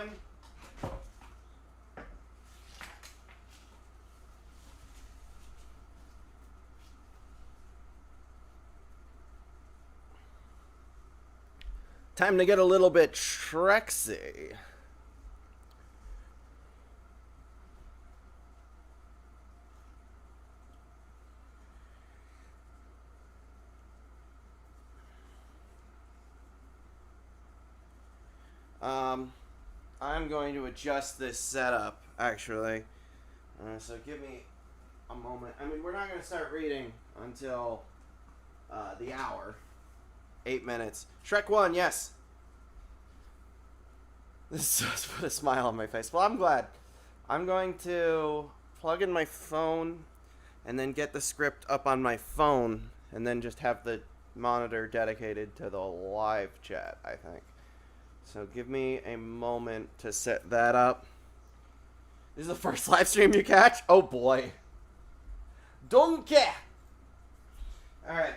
going. Time to get a little bit Shreksy. I'm going to adjust this setup, actually. So give me a moment. I mean, we're not going to start reading until the hour. 8 minutes. Shrek 1, yes. This just put a smile on my face. Well, I'm glad. I'm going to plug in my phone and then get the script up on my phone and then just have the monitor dedicated to the live chat, I think. So give me a moment to set that up. This is the first live stream you catch? Oh boy. Donkey! Alright.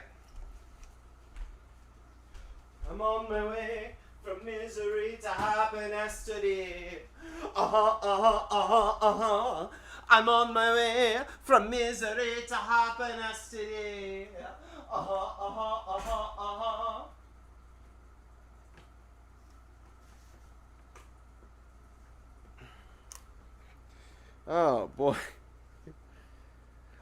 I'm on my way from misery to happiness today. I'm on my way from misery to happiness today. Oh boy.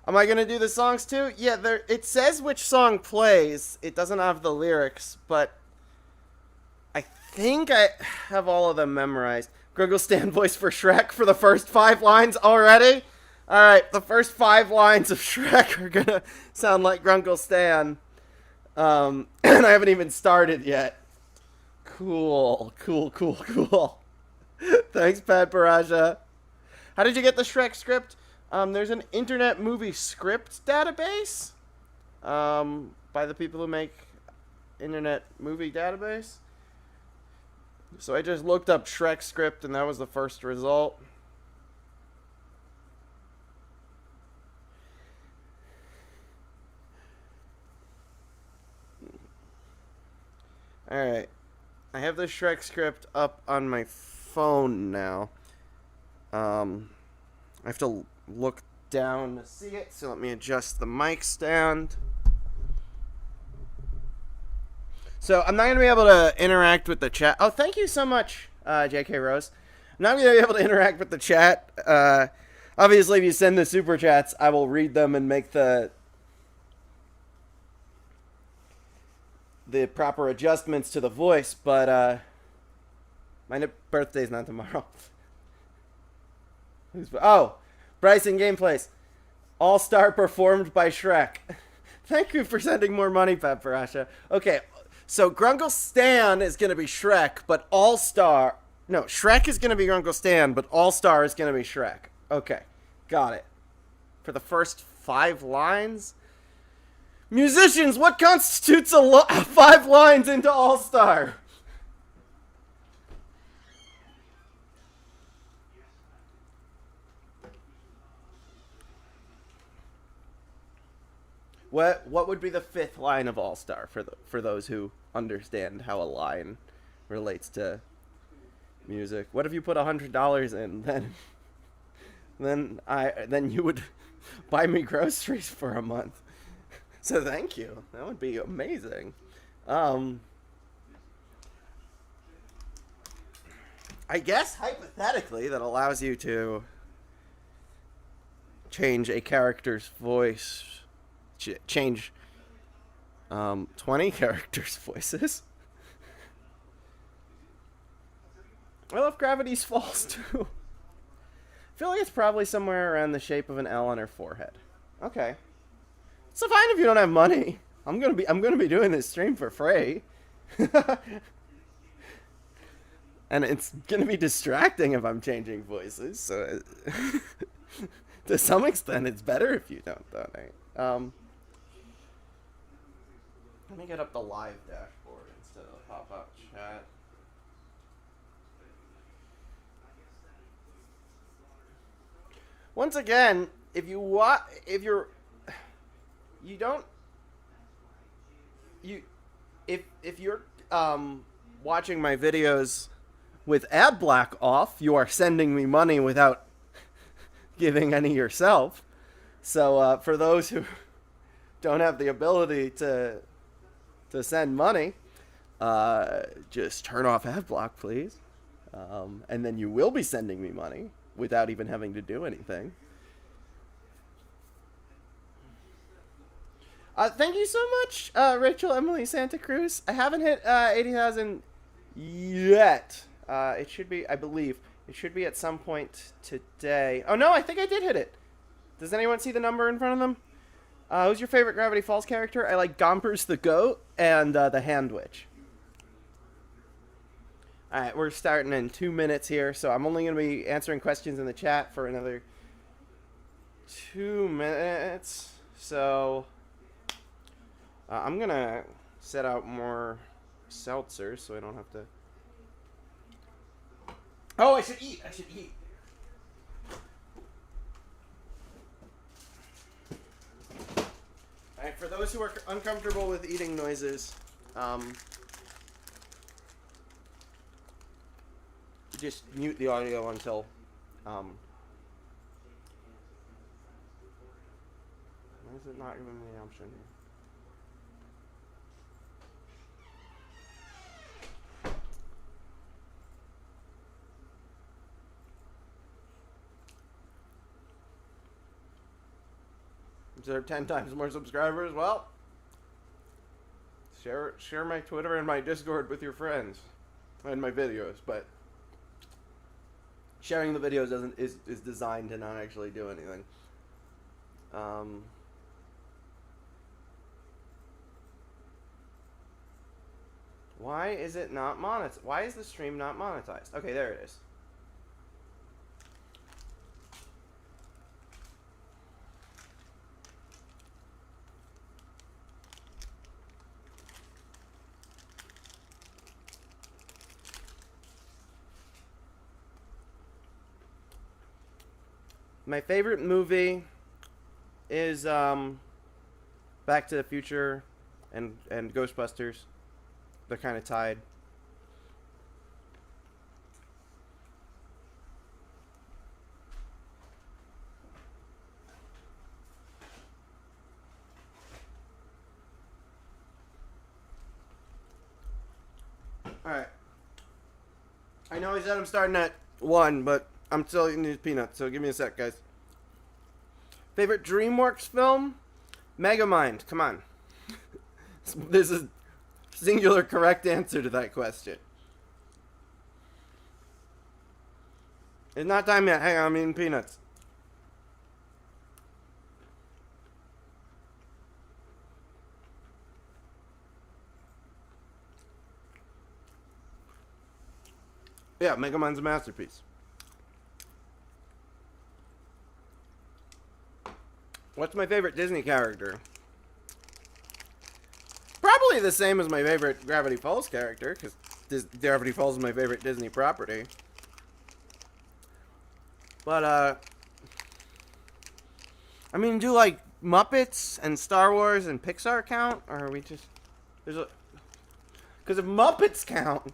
Am I gonna do the songs too? Yeah, it says which song plays. It doesn't have the lyrics, but I think I have all of them memorized. Gruggle Stan voice for Shrek for the first 5 lines already? Alright, the first 5 lines of Shrek are gonna sound like Grungle Stan. And I haven't even started yet. Cool. Thanks, Pat Baraja. How did you get the Shrek script? There's an Internet Movie Script database by the people who make Internet Movie Database. So I just looked up Shrek script, and that was the first result. Alright. I have the Shrek script up on my phone now. I have to look down to see it, so let me adjust the mic stand. So I'm not going to be able to interact with the chat. Oh, thank you so much, JK Rose. I'm not going to be able to interact with the chat. Obviously, if you send the super chats, I will read them and make the proper adjustments to the voice, but my birthday's not tomorrow. Oh, Bryson Gameplays. All-Star performed by Shrek. Thank you for sending more money, Pat Parasha. Okay, so Grungle Stan is going to be Shrek, but All-Star... No, Shrek is going to be Grungle Stan, but All-Star is going to be Shrek. Okay, got it. For the first 5 lines? Musicians, what constitutes 5 lines into All-Star? What would be the 5th line of All-Star for those who understand how a line relates to music? What if you put $100 in? Then you would buy me groceries for a month. So thank you. That would be amazing. I guess hypothetically that allows you to change a character's voice. Change 20 characters' voices. I love Gravity's Falls too. I feel like it's probably somewhere around the shape of an L on her forehead. Okay. So fine if you don't have money. I'm gonna be doing this stream for free. And it's gonna be distracting if I'm changing voices, so to some extent it's better if you don't donate. Let me get up the live dashboard instead of the pop-up chat. Once again, if you're watching my videos with ad block off, you are sending me money without giving any yourself. So for those who don't have the ability to send money, just turn off ad block, please. And then you will be sending me money without even having to do anything. Thank you so much, Rachel Emily Santa Cruz. I haven't hit 80,000 yet. It should be, I believe, it should be at some point today. Oh no, I think I did hit it. Does anyone see the number in front of them? Who's your favorite Gravity Falls character? I like Gompers the Goat and the Hand Witch. Alright, we're starting in 2 minutes here, so I'm only going to be answering questions in the chat for another 2 minutes. So I'm going to set out more seltzers so I don't have to... Oh, I should eat. Alright, for those who are uncomfortable with eating noises, just mute the audio until, why is it not giving me the option here? Is there 10 times more subscribers? Well, share my Twitter and my Discord with your friends and my videos, but sharing the videos is designed to not actually do anything. Why is it not monetized? Why is the stream not monetized? Okay, there it is. My favorite movie is Back to the Future and Ghostbusters. They're kind of tied. Alright. I know he said I'm starting at 1, but I'm still eating these peanuts, so give me a sec, guys. Favorite DreamWorks film? Megamind. Come on. There's a singular correct answer to that question. It's not time yet. Hang on, I'm eating peanuts. Yeah, Megamind's a masterpiece. What's my favorite Disney character? Probably the same as my favorite Gravity Falls character, because Gravity Falls is my favorite Disney property. But, I mean, do, like, Muppets and Star Wars and Pixar count? Or are we just... Because if Muppets count,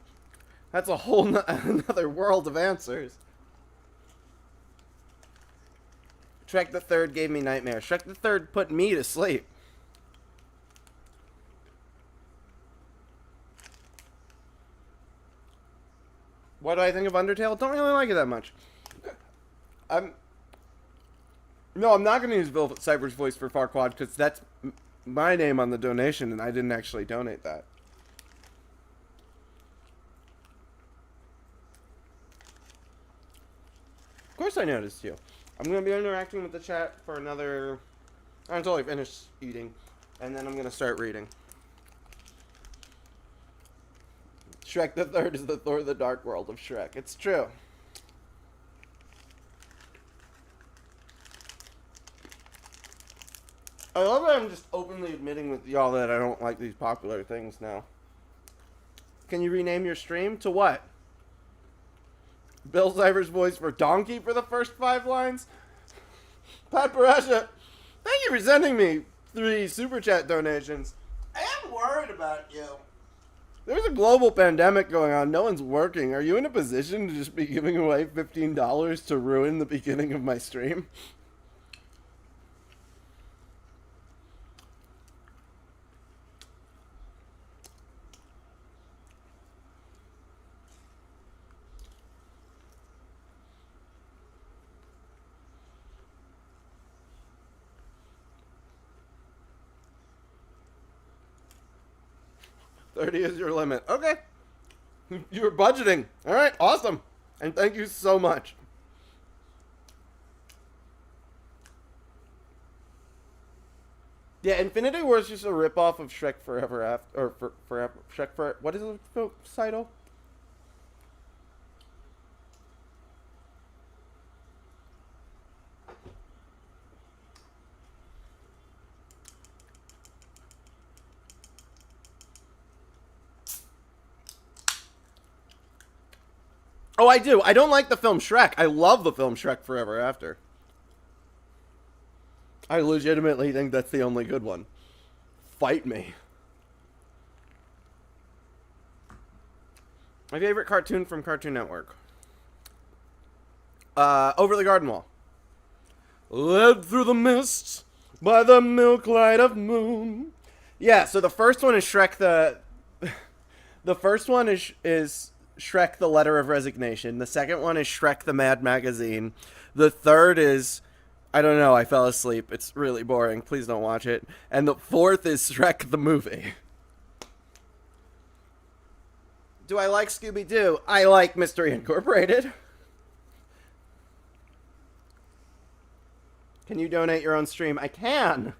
that's a whole another world of answers. Shrek the Third gave me nightmares. Shrek the Third put me to sleep. What do I think of Undertale? Don't really like it that much. No, I'm not going to use Bill Cipher's voice for Farquaad because that's my name on the donation and I didn't actually donate that. Of course I noticed you. I'm going to be interacting with the chat for another... until I finish eating. And then I'm going to start reading. Shrek the Third is the Thor the Dark World of Shrek. It's true. I love that I'm just openly admitting with y'all that I don't like these popular things now. Can you rename your stream to what? Bill Cipher's voice for Donkey for the first 5 lines? Pat Parasha, thank you for sending me 3 super chat donations. I am worried about you. There's a global pandemic going on. No one's working. Are you in a position to just be giving away $15 to ruin the beginning of my stream? $30 is your limit. Okay. You're budgeting. All right, awesome. And thank you so much. Yeah, Infinity War is just a ripoff of Shrek Forever After, or Forever Shrek for what is the title? Oh, I do. I don't like the film Shrek. I love the film Shrek Forever After. I legitimately think that's the only good one. Fight me. My favorite cartoon from Cartoon Network. Over the Garden Wall. Led through the mist by the milk light of moon. Yeah, so the first one is Shrek the first one is Shrek the Letter of Resignation. The second one is Shrek the Mad Magazine. The third is I don't know, I fell asleep. It's really boring. Please don't watch it. And the fourth is Shrek the movie. Do I like Scooby-Doo? I like Mystery Incorporated. Can you donate your own stream? I can.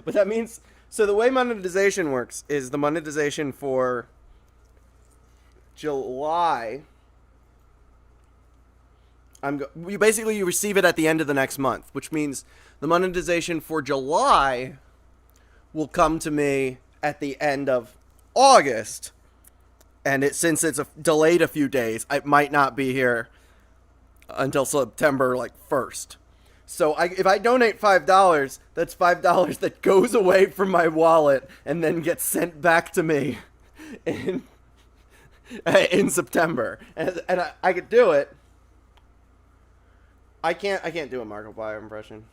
But that means... So the way monetization works is the monetization for July... you receive it at the end of the next month, which means the monetization for July will come to me at the end of August. And since it's delayed a few days, it might not be here until September 1st. So if I donate $5, that's $5 that goes away from my wallet and then gets sent back to me in September. And I could do it. I can't do a Markiplier impression.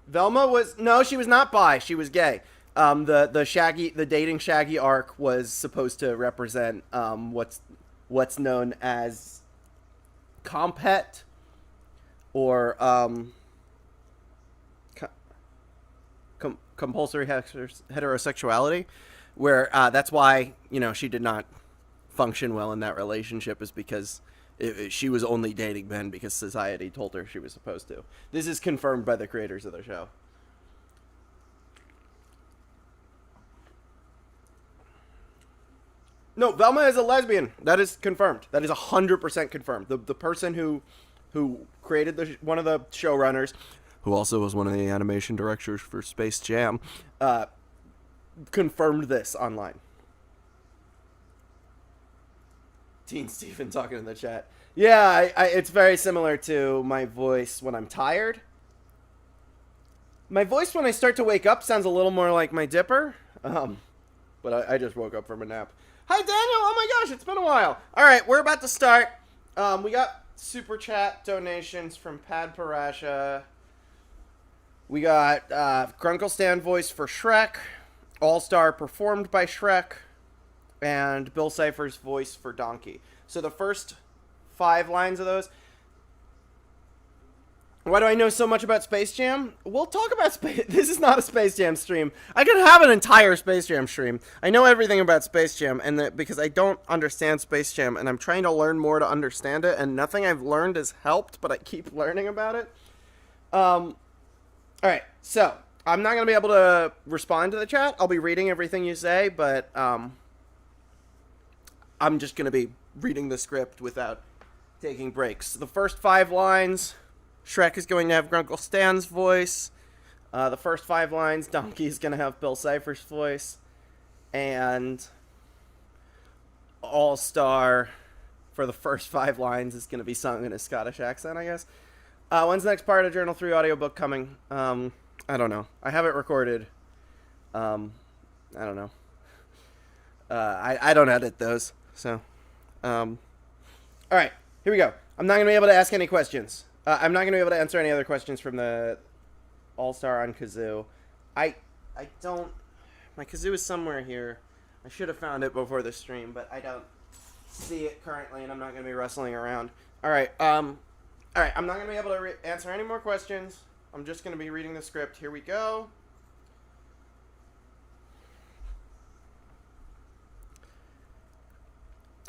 Velma she was not bi, she was gay. The dating Shaggy arc was supposed to represent what's known as comphet or compulsory heterosexuality, where that's why she did not function well in that relationship, is because she was only dating men because society told her she was supposed to. This is confirmed by the creators of the show. No, Velma is a lesbian. That is confirmed. That is 100% confirmed. The person who created one of the showrunners, who also was one of the animation directors for Space Jam, confirmed this online. Teen Stephen talking in the chat. Yeah, it's very similar to my voice when I'm tired. My voice when I start to wake up sounds a little more like my Dipper. But I just woke up from a nap. Hi, Daniel. Oh my gosh, it's been a while. All right, we're about to start. We got super chat donations from Pad Parasha. We got Grunkle Stan voice for Shrek. All-Star performed by Shrek. And Bill Cipher's voice for Donkey. So the first 5 lines of those. Why do I know so much about Space Jam? We'll talk about Space... This is not a Space Jam stream. I could have an entire Space Jam stream. I know everything about Space Jam, and because I don't understand Space Jam, and I'm trying to learn more to understand it, and nothing I've learned has helped, but I keep learning about it. Alright, so, I'm not going to be able to respond to the chat. I'll be reading everything you say, but, I'm just going to be reading the script without taking breaks. The first 5 lines, Shrek is going to have Grunkle Stan's voice. The first 5 lines, Donkey is going to have Bill Cipher's voice. And All-Star for the first 5 lines is going to be sung in a Scottish accent, I guess. When's the next part of Journal 3 audiobook coming? I don't know. I have it recorded. I don't know. I don't edit those, so. All right, here we go. I'm not gonna be able to ask any questions. I'm not gonna be able to answer any other questions from the All Star on kazoo. I don't. My kazoo is somewhere here. I should have found it before the stream, but I don't see it currently, and I'm not gonna be wrestling around. All right. I'm not gonna be able to answer any more questions. I'm just gonna be reading the script. Here we go.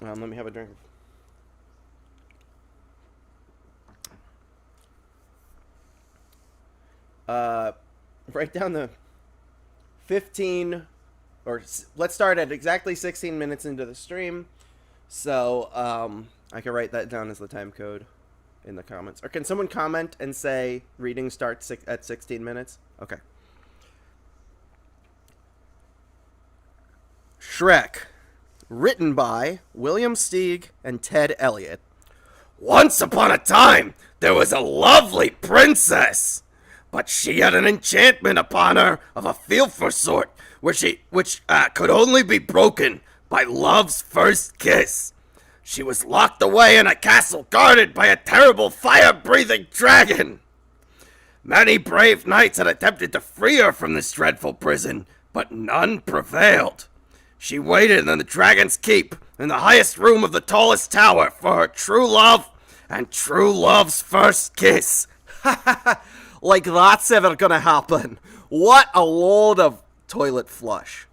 Let me have a drink. Write down the 15, or let's start at exactly 16 minutes into the stream. So, I can write that down as the time code in the comments. Or can someone comment and say reading starts at 16 minutes? Okay. Shrek. Written by William Steig and Ted Elliott. Once upon a time, there was a lovely princess, but she had an enchantment upon her of a fearful sort, which could only be broken by love's first kiss. She was locked away in a castle guarded by a terrible fire-breathing dragon. Many brave knights had attempted to free her from this dreadful prison, but none prevailed. She waited in the dragon's keep, in the highest room of the tallest tower, for her true love and true love's first kiss. Like that's ever gonna happen. What a load of toilet flush.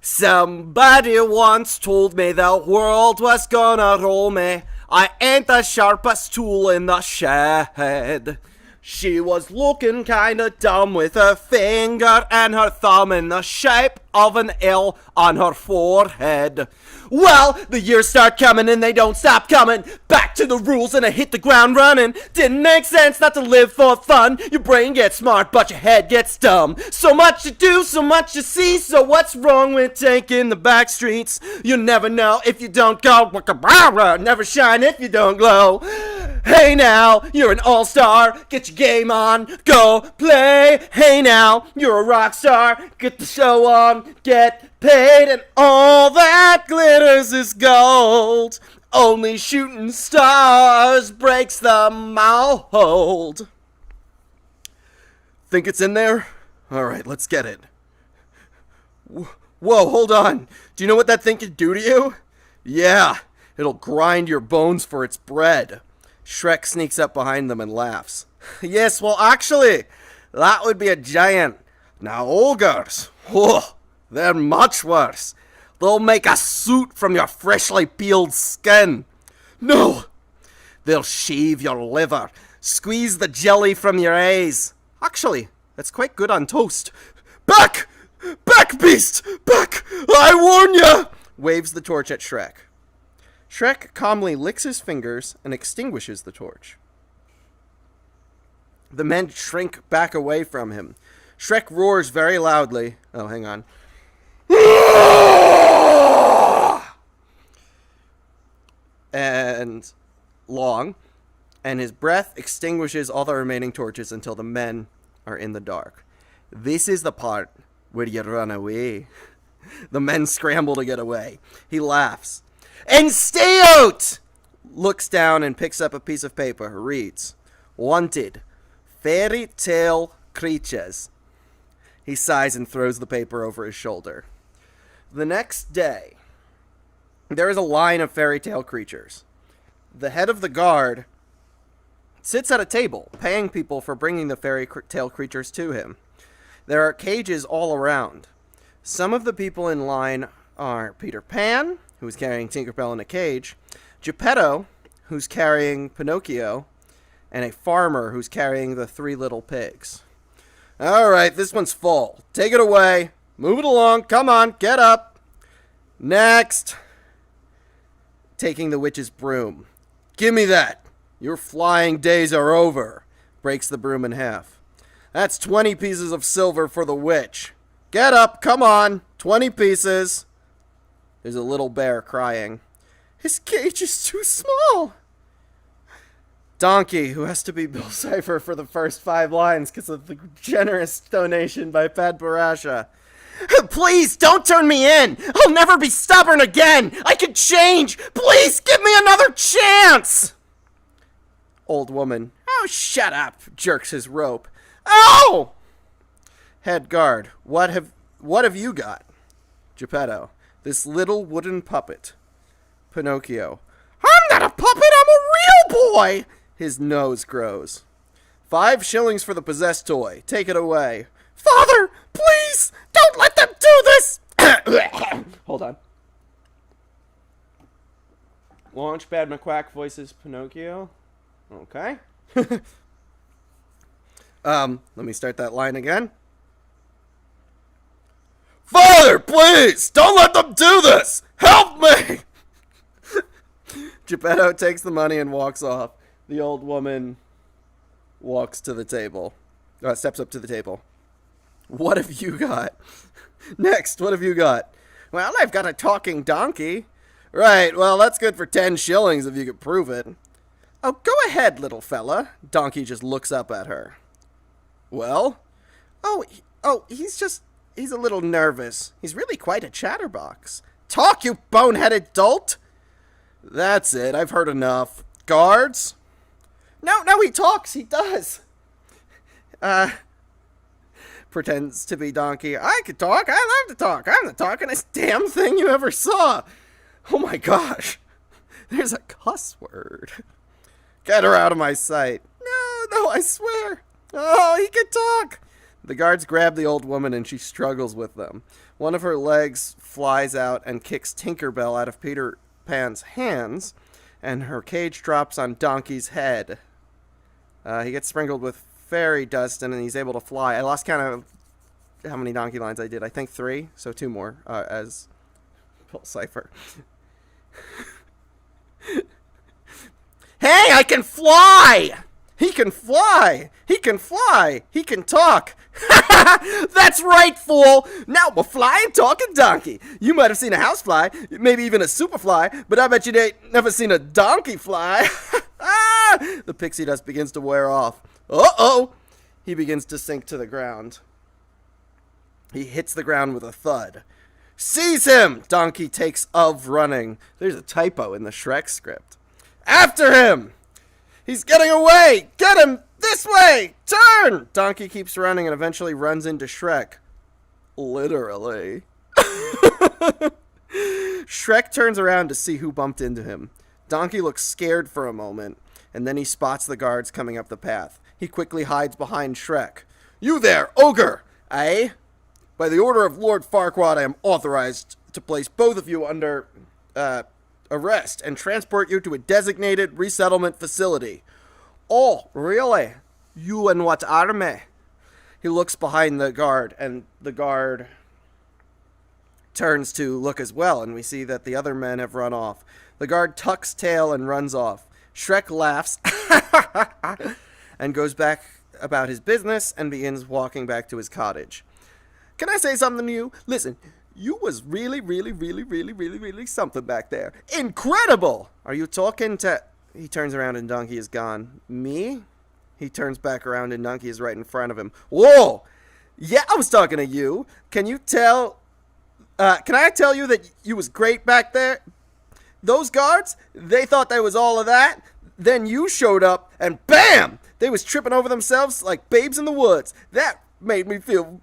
Somebody once told me the world was gonna roll me. I ain't the sharpest tool in the shed. She was looking kinda dumb with her finger and her thumb in the shape of an L on her forehead. Well, the years start coming and they don't stop coming. Back to the rules and I hit the ground running. Didn't make sense not to live for fun. Your brain gets smart but your head gets dumb. So much to do, so much to see. So what's wrong with taking the back streets? You'll never know if you don't go. Never shine if you don't glow. Hey now, you're an all-star. Get your game on, go play. Hey now, you're a rock star. Get the show on, get paid, and all that glitters is gold. Only shooting stars breaks the mold. Think it's in there? Alright, let's get it. Whoa, hold on. Do you know what that thing can do to you? Yeah, it'll grind your bones for its bread. Shrek sneaks up behind them and laughs. Yes, well, actually, that would be a giant. Now, ogres, they're much worse. They'll make a suit from your freshly peeled skin. No! They'll shave your liver, squeeze the jelly from your eyes. Actually, that's quite good on toast. Back! Back, beast! Back! I warn ya! Waves the torch at Shrek. Shrek calmly licks his fingers and extinguishes the torch. The men shrink back away from him. Shrek roars very loudly. Oh, hang on. And long. And his breath extinguishes all the remaining torches until the men are in the dark. This is the part where you run away. The men scramble to get away. He laughs. And stay out! Looks down and picks up a piece of paper. Reads, Wanted. Fairy tale creatures. He sighs and throws the paper over his shoulder. The next day, there is a line of fairy tale creatures. The head of the guard sits at a table, paying people for bringing the fairy tale creatures to him. There are cages all around. Some of the people in line are Peter Pan, who's carrying Tinkerbell in a cage, Geppetto, who's carrying Pinocchio, and a farmer who's carrying the 3 little pigs. All right, this one's full. Take it away. Move it along. Come on, get up. Next. Taking the witch's broom. Give me that. Your flying days are over. Breaks the broom in half. That's 20 pieces of silver for the witch. Get up, come on. 20 pieces. There's a little bear crying. His cage is too small. Donkey, who has to be Bill Cipher for the first 5 lines because of the generous donation by Pat Barasha. Please, don't turn me in! I'll never be stubborn again! I can change! Please, give me another chance! Old woman. Oh, shut up, jerks his rope. Oh! Head guard. What have you got? Geppetto. This little wooden puppet. Pinocchio. I'm not a puppet, I'm a real boy! His nose grows. 5 shillings for the possessed toy. Take it away. Father, please, don't let them do this! Hold on. Launchpad McQuack voices Pinocchio. Okay. Let me start that line again. Father, please, don't let them do this! Help me! Geppetto takes the money and walks off. The old woman walks to the table. Steps up to the table. What have you got? Next, what have you got? Well, I've got a talking donkey. Right, well, that's good for 10 shillings if you could prove it. Oh, go ahead, little fella. Donkey just looks up at her. Well? He's a little nervous. He's really quite a chatterbox. Talk, you boneheaded dolt! That's it, I've heard enough. Guards? No, he talks, he does. Pretends to be donkey. I could talk, I love to talk. I'm the talkingest damn thing you ever saw. Oh my gosh. There's a cuss word. Get her out of my sight. No, I swear. Oh, he can talk. The guards grab the old woman and she struggles with them. One of her legs flies out and kicks Tinkerbell out of Peter Pan's hands, and her cage drops on Donkey's head. He gets sprinkled with fairy dust and he's able to fly. I lost count of how many donkey lines I did. I think 3, so 2 more as Phil Cipher. Hey, I can fly! He can fly! He can fly! He can talk! That's right, fool! Now I'm a flying, talking donkey. You might have seen a housefly, maybe even a superfly, but I bet you ain't never seen a donkey fly. The pixie dust begins to wear off. Uh-oh! He begins to sink to the ground. He hits the ground with a thud. Seize him! Donkey takes of running. There's a typo in the Shrek script. After him! He's getting away! Get him! This way! Turn! Donkey keeps running and eventually runs into Shrek. Literally. Shrek turns around to see who bumped into him. Donkey looks scared for a moment, and then he spots the guards coming up the path. He quickly hides behind Shrek. You there, ogre! Aye? By the order of Lord Farquaad, I am authorized to place both of you under, arrest and transport you to a designated resettlement facility. Oh, really? You and what army? He looks behind the guard, and the guard turns to look as well, and we see that the other men have run off. The guard tucks tail and runs off. Shrek laughs and goes back about his business and begins walking back to his cottage. Can I say something to you? Listen, you was really something back there. Incredible! Are you talking to... He turns around and Donkey is gone. Me? He turns back around and Donkey is right in front of him. Whoa! Yeah, I was talking to you. Can you tell... can I tell you that you was great back there? Those guards, they thought they was all of that. Then you showed up and BAM! They was tripping over themselves like babes in the woods. That made me feel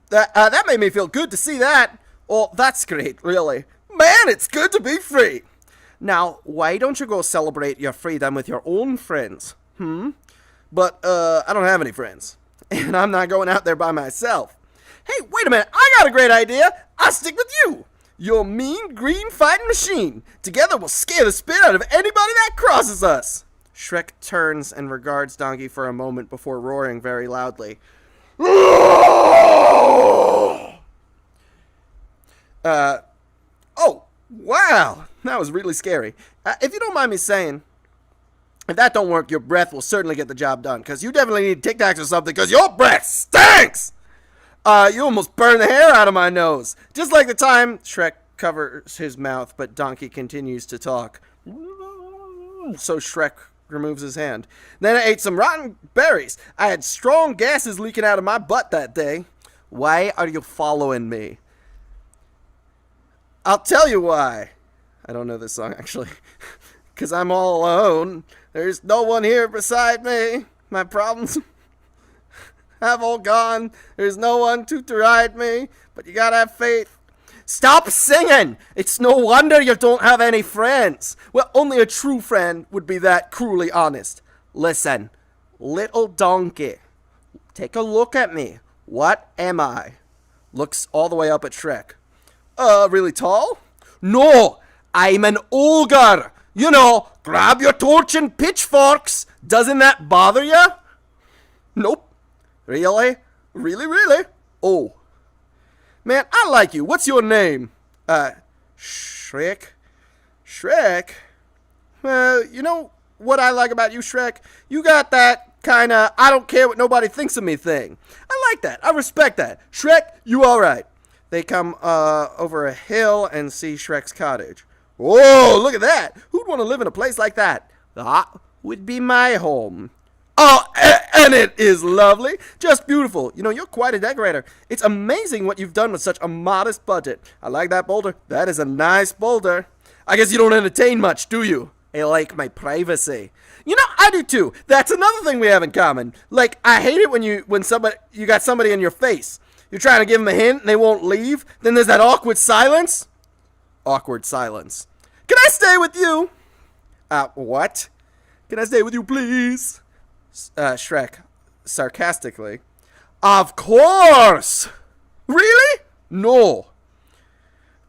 good to see that. Oh, that's great, really. Man, it's good to be free. Now, why don't you go celebrate your freedom with your own friends? But, I don't have any friends. And I'm not going out there by myself. Hey, wait a minute, I got a great idea. I'll stick with you. You're a mean, green fighting machine. Together we'll scare the spit out of anybody that crosses us. Shrek turns and regards Donkey for a moment before roaring very loudly. Oh, wow. That was really scary. If you don't mind me saying, if that don't work, your breath will certainly get the job done. Because you definitely need Tic Tacs or something, because your breath stinks! You almost burned the hair out of my nose. Just like the time Shrek covers his mouth, but Donkey continues to talk. So Shrek removes his hand. Then I ate some rotten berries. I had strong gases leaking out of my butt that day. Why are you following me? I'll tell you why. I don't know this song actually. Because I'm all alone. There's no one here beside me. My problems have all gone. There's no one to deride me. But you gotta have faith. Stop singing! It's no wonder you don't have any friends. Well, only a true friend would be that cruelly honest. Listen, little donkey, take a look at me. What am I? Looks all the way up at Shrek. Really tall? No, I'm an ogre. You know, grab your torch and pitchforks. Doesn't that bother you? Nope. Really? Really, really? Oh. Man, I like you. What's your name? Shrek? Shrek? You know what I like about you, Shrek? You got that kinda I don't care what nobody thinks of me thing. I like that. I respect that. Shrek, you alright. They come over a hill and see Shrek's cottage. Whoa, look at that. Who'd want to live in a place like that? That would be my home. Oh, and it is lovely. Just beautiful. You know, you're quite a decorator. It's amazing what you've done with such a modest budget. I like that boulder. That is a nice boulder. I guess you don't entertain much, do you? I like my privacy. You know, I do too. That's another thing we have in common. Like, I hate it when you got somebody in your face. You're trying to give them a hint and they won't leave. Then there's that awkward silence. Awkward silence. Can I stay with you? What? Can I stay with you, please? Shrek, sarcastically. Of course! Really? No.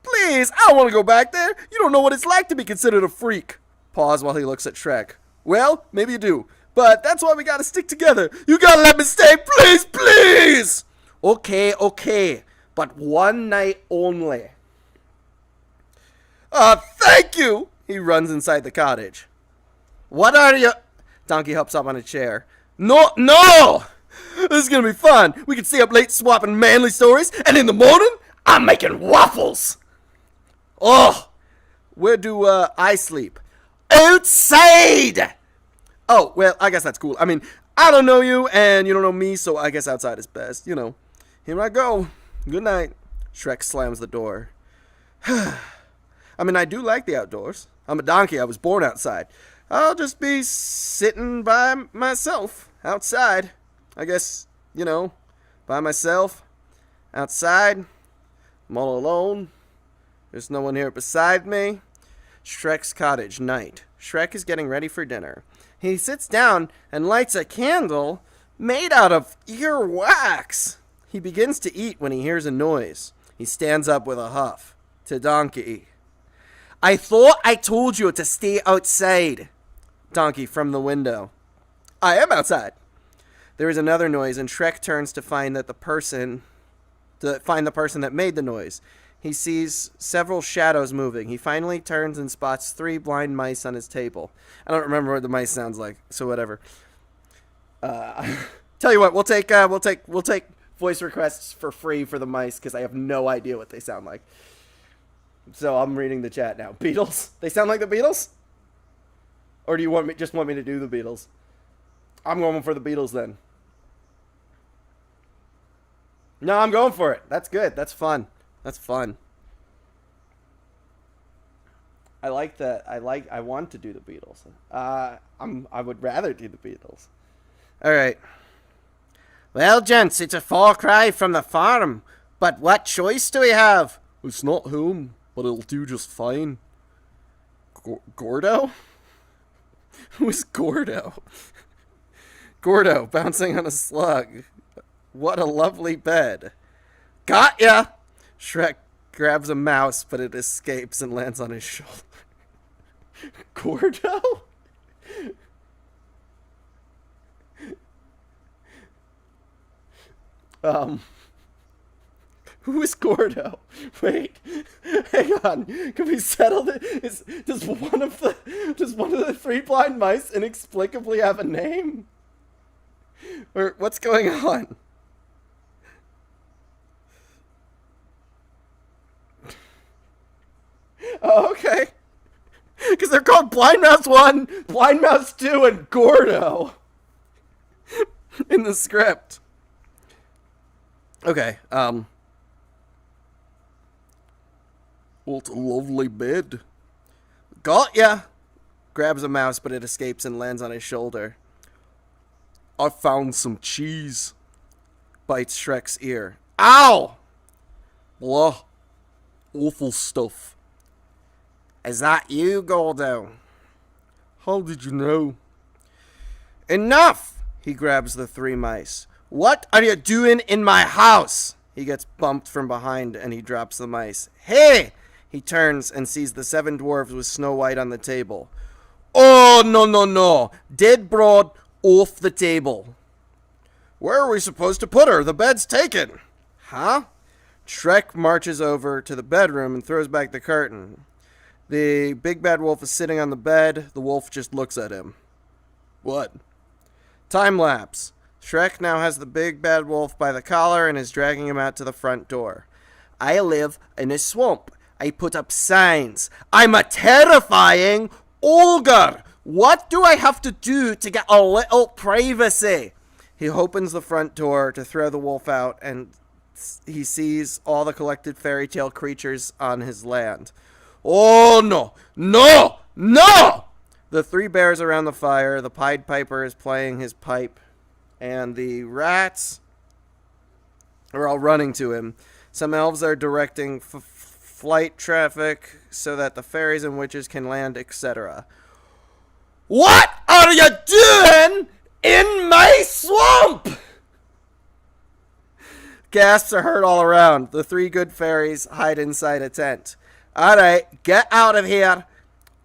Please, I don't want to go back there. You don't know what it's like to be considered a freak. Pause while he looks at Shrek. Well, maybe you do. But that's why we gotta stick together. You gotta let me stay, please, please! Okay. But one night only. Thank you! He runs inside the cottage. What are you... Donkey hops up on a chair. No! This is gonna be fun. We can stay up late swapping manly stories, and in the morning, I'm making waffles. Oh, where do I sleep? Outside! Oh, well, I guess that's cool. I mean, I don't know you, and you don't know me, so I guess outside is best. You know, here I go. Good night. Shrek slams the door. I mean, I do like the outdoors. I'm a donkey. I was born outside. I'll just be sitting by myself outside. I guess, you know, by myself outside. I'm all alone. There's no one here beside me. Shrek's cottage, night. Shrek is getting ready for dinner. He sits down and lights a candle made out of earwax. He begins to eat when he hears a noise. He stands up with a huff. To Donkey. I thought I told you to stay outside. Donkey from the window. I am outside. There is another noise, and Shrek turns to find the person that made the noise. He sees several shadows moving. He finally turns and spots 3 blind mice on his table. I don't remember what the mice sounds like, so whatever. Tell you what, we'll take voice requests for free for the mice because I have no idea what they sound like. So I'm reading the chat now. Beatles? They sound like the Beatles? Or do you just want me to do the Beatles? I'm going for the Beatles then. No, I'm going for it. That's good. That's fun. That's fun. I like that. I want to do the Beatles. I would rather do the Beatles. All right. Well, gents, it's a far cry from the farm. But what choice do we have? It's not home, but it'll do just fine. Gordo? Who's Gordo? Gordo, bouncing on a slug. What a lovely bed. Got ya! Shrek grabs a mouse, but it escapes and lands on his shoulder. Gordo? Who is Gordo? Wait, hang on. Can we settle this? Does one of the 3 blind mice inexplicably have a name? Or what's going on? Oh, okay. Because they're called Blind Mouse 1, Blind Mouse 2, and Gordo in the script. Okay, What a lovely bed. Got ya! Grabs a mouse, but it escapes and lands on his shoulder. I found some cheese. Bites Shrek's ear. Ow! Blah. Awful stuff. Is that you, Gordo? How did you know? Enough! He grabs the three mice. What are you doing in my house? He gets bumped from behind and he drops the mice. Hey! He turns and sees the 7 dwarves with Snow White on the table. Oh, no, no, no. Dead broad, off the table. Where are we supposed to put her? The bed's taken. Huh? Shrek marches over to the bedroom and throws back the curtain. The big bad wolf is sitting on the bed. The wolf just looks at him. What? Time lapse. Shrek now has the big bad wolf by the collar and is dragging him out to the front door. I live in a swamp. I put up signs. I'm a terrifying ogre. What do I have to do to get a little privacy? He opens the front door to throw the wolf out, and he sees all the collected fairy tale creatures on his land. Oh, no! No! No! The 3 bears around the fire. The Pied Piper is playing his pipe. And the rats are all running to him. Some elves are directing flight traffic so that the fairies and witches can land, etc. What are you doing in my swamp? Gasps are heard all around. The 3 good fairies hide inside a tent. Alright, get out of here.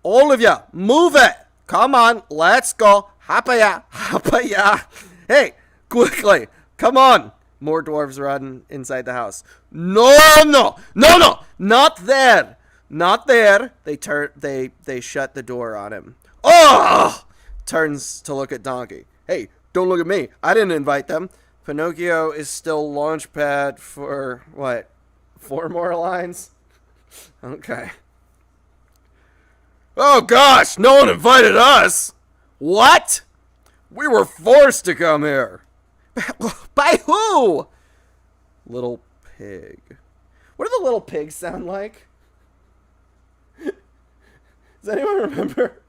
All of you, move it. Come on, let's go. Hapaya, hapaya. Hey, quickly, come on. More dwarves run inside the house. No, no, no, no, not there. Not there. They shut the door on him. Oh! Turns to look at Donkey. Hey, don't look at me. I didn't invite them. Pinocchio is still launchpad for, what, 4 more lines? Okay. Oh gosh, no one invited us. What? We were forced to come here. By who? Little pig. What do the little pigs sound like? Does anyone remember?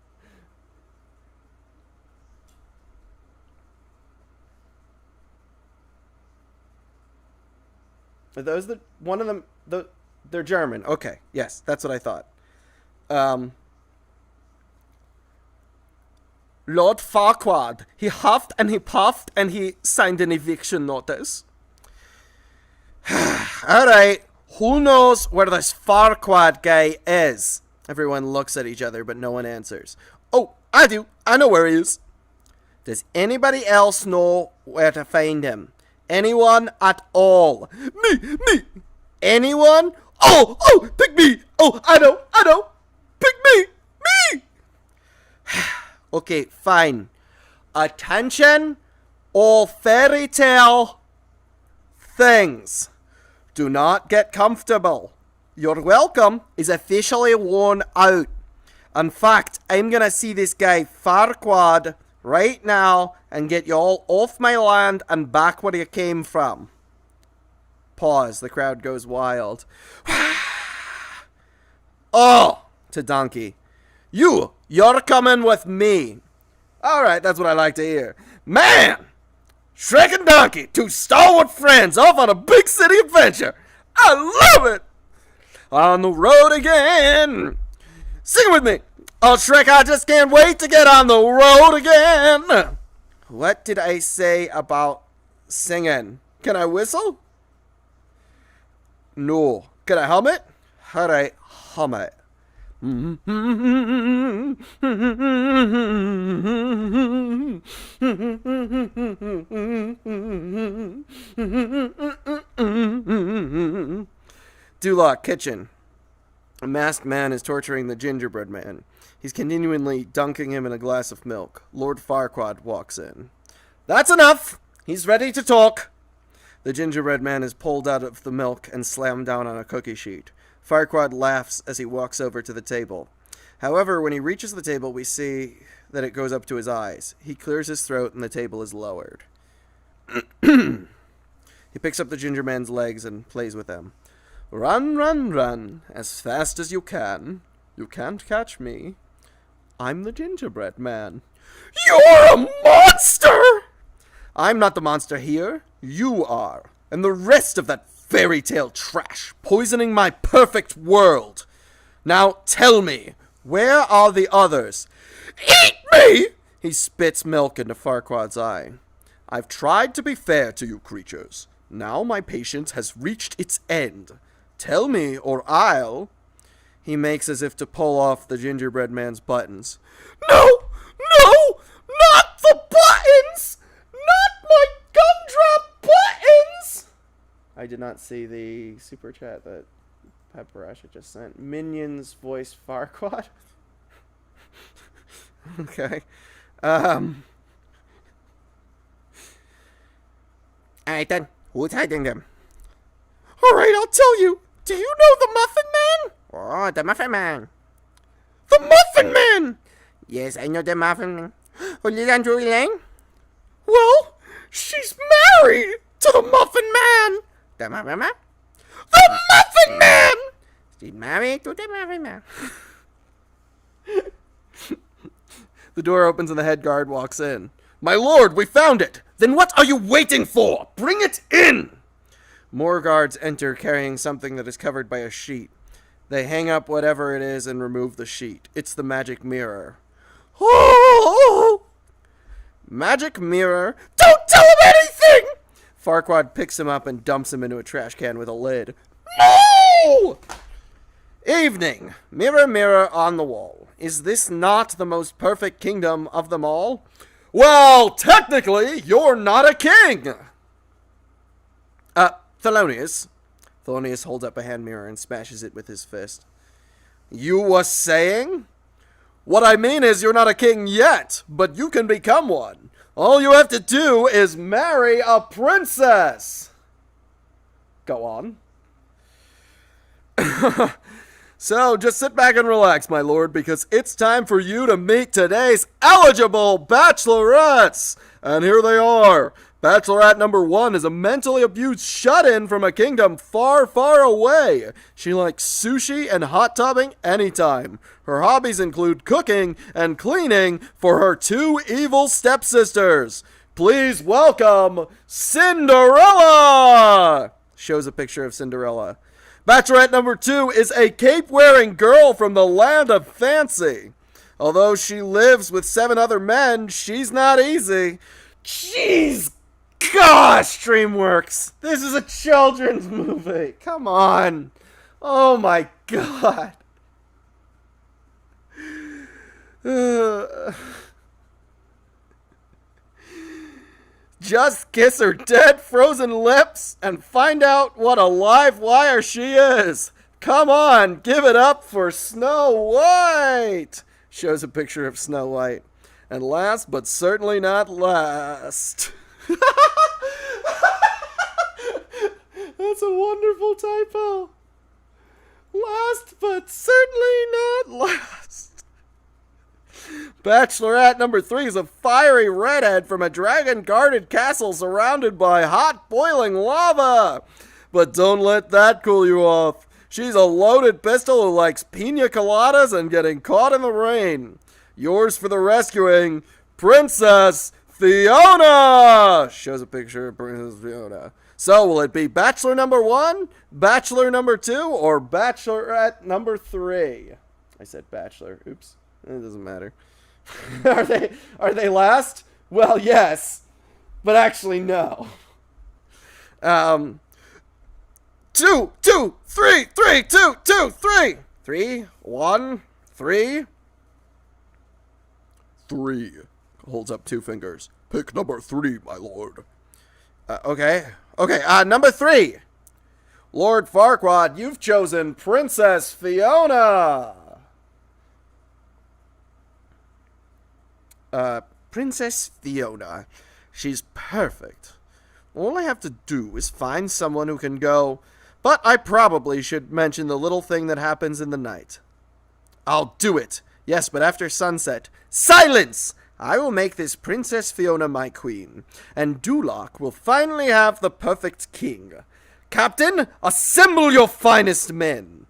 Are those the one of them? They're German. Okay, yes, that's what I thought. Lord Farquaad. He huffed and he puffed and he signed an eviction notice. Alright, who knows where this Farquaad guy is? Everyone looks at each other, but no one answers. Oh, I do. I know where he is. Does anybody else know where to find him? Anyone at all? Me. Anyone? Oh, pick me. Oh, I know. Pick me. Okay, fine. Attention, all fairy tale things. Do not get comfortable. Your welcome is officially worn out. In fact, I'm gonna see this guy Farquaad right now and get you all off my land and back where you came from. Pause. The crowd goes wild. Oh, to Donkey. You're coming with me. Alright, that's what I like to hear. Man! Shrek and Donkey, 2 stalwart friends off on a big city adventure. I love it! On the road again. Sing with me. Oh, Shrek, I just can't wait to get on the road again. What did I say about singing? Can I whistle? No. Can I hum it? Alright, hum it. Duloc Kitchen. A masked man is torturing the gingerbread man. He's continually dunking him in a glass of milk. Lord Farquaad walks in. That's enough! He's ready to talk! The gingerbread man is pulled out of the milk and slammed down on a cookie sheet. Farquaad laughs as he walks over to the table. However, when he reaches the table, we see that it goes up to his eyes. He clears his throat and the table is lowered. He picks up the ginger man's legs and plays with them. Run, run, run, as fast as you can. You can't catch me. I'm the gingerbread man. You're a monster! I'm not the monster here. You are. And the rest of that fairy tale trash, poisoning my perfect world. Now tell me, where are the others? Eat me! He spits milk into Farquaad's eye. I've tried to be fair to you creatures. Now my patience has reached its end. Tell me, or I'll... He makes as if to pull off the gingerbread man's buttons. No! No! Not the buttons! Not my gumdrop buttons! I did not see the super chat that Pepperasha just sent. Minions voice Farquaad. Okay. Alright then, who's hiding them? Alright, I'll tell you. Do you know the Muffin Man? Oh, the Muffin Man. The Muffin Man! Yes, I know the Muffin Man. Ulilan Julilang? Well, she's married to the Muffin Man. The Muffin Man? The Muffin Man! She's married to the Muffin Man. The door opens and the head guard walks in. My lord, we found it! Then what are you waiting for? Bring it in! More guards enter carrying something that is covered by a sheet. They hang up whatever it is and remove the sheet. It's the magic mirror. Oh! Magic mirror. Don't tell him anything! Farquaad picks him up and dumps him into a trash can with a lid. No! Evening. Mirror, mirror on the wall. Is this not the most perfect kingdom of them all? Well, technically, you're not a king! Thelonious. Thelonious holds up a hand mirror and smashes it with his fist. You was saying? What I mean is you're not a king yet, but you can become one. All you have to do is marry a princess. Go on. So, just sit back and relax, my lord, because it's time for you to meet today's eligible bachelorettes. And here they are. Bachelorette number 1 is a mentally abused shut-in from a kingdom far, far away. She likes sushi and hot tubbing anytime. Her hobbies include cooking and cleaning for her 2 evil stepsisters. Please welcome Cinderella! Shows a picture of Cinderella. Bachelorette number 2 is a cape-wearing girl from the land of fancy. Although she lives with 7 other men, she's not easy. Jeez, gosh, DreamWorks, this is a children's movie. Come on. Oh my god. Just kiss her dead, frozen lips and find out what a live wire she is. Come on, give it up for Snow White. Shows a picture of Snow White. And last, but certainly not last. That's a wonderful typo. Last, but certainly not last. Bachelorette number 3 is a fiery redhead from a dragon-guarded castle surrounded by hot boiling lava. But don't let that cool you off. She's a loaded pistol who likes pina coladas and getting caught in the rain. Yours for the rescuing, Princess Fiona! Shows a picture of Princess Fiona. So, will it be Bachelor number 1, Bachelor number 2, or Bachelorette number 3? I said Bachelor. Oops. It doesn't matter. Are they last? Well, yes. But actually, no. 2, 3, 3, 2, 2, 3. 3, 1, 3. 3. Holds up 2 fingers. Pick number 3, my lord. Okay, number 3. Lord Farquaad, you've chosen Princess Fiona. Princess Fiona. She's perfect. All I have to do is find someone who can go, but I probably should mention the little thing that happens in the night. I'll do it. Yes, but after sunset. Silence! I will make this Princess Fiona my queen, and Duloc will finally have the perfect king. Captain, assemble your finest men.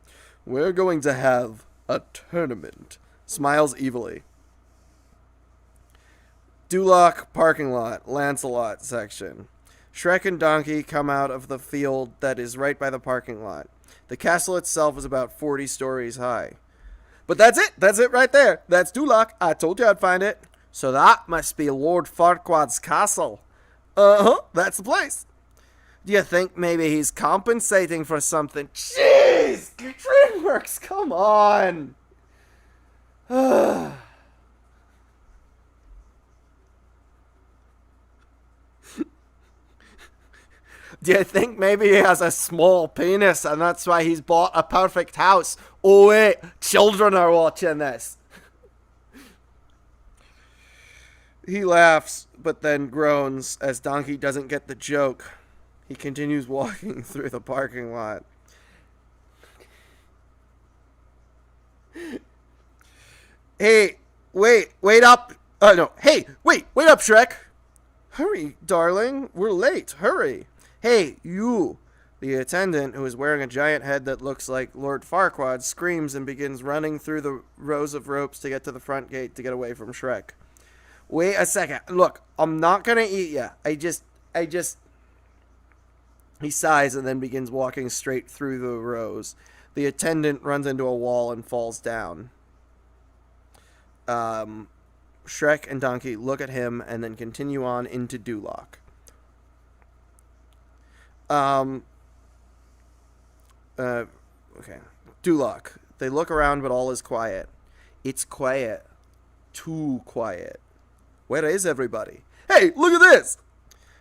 We're going to have a tournament. Smiles evilly. Duloc parking lot, Lancelot section. Shrek and Donkey come out of the field that is right by the parking lot. The castle itself is about 40 stories high. But that's it. That's it right there. That's Duloc. I told you I'd find it. So that must be Lord Farquaad's castle. Uh-huh. That's the place. Do you think maybe he's compensating for something? Jeez! DreamWorks, come on! Do you think maybe he has a small penis and that's why he's bought a perfect house? Oh wait, children are watching this. He laughs, but then groans as Donkey doesn't get the joke. He continues walking through the parking lot. Hey, wait up. No. Hey, wait up, Shrek. Hurry, darling. We're late. Hurry. Hey, you. The attendant, who is wearing a giant head that looks like Lord Farquaad, screams and begins running through the rows of ropes to get to the front gate to get away from Shrek. Wait a second. Look, I'm not gonna eat ya. I just... He sighs and then begins walking straight through the rows. The attendant runs into a wall and falls down. Shrek and Donkey look at him and then continue on into Duloc. Okay. Duloc. They look around, but all is quiet. It's quiet. Too quiet. Where is everybody? Hey, look at this!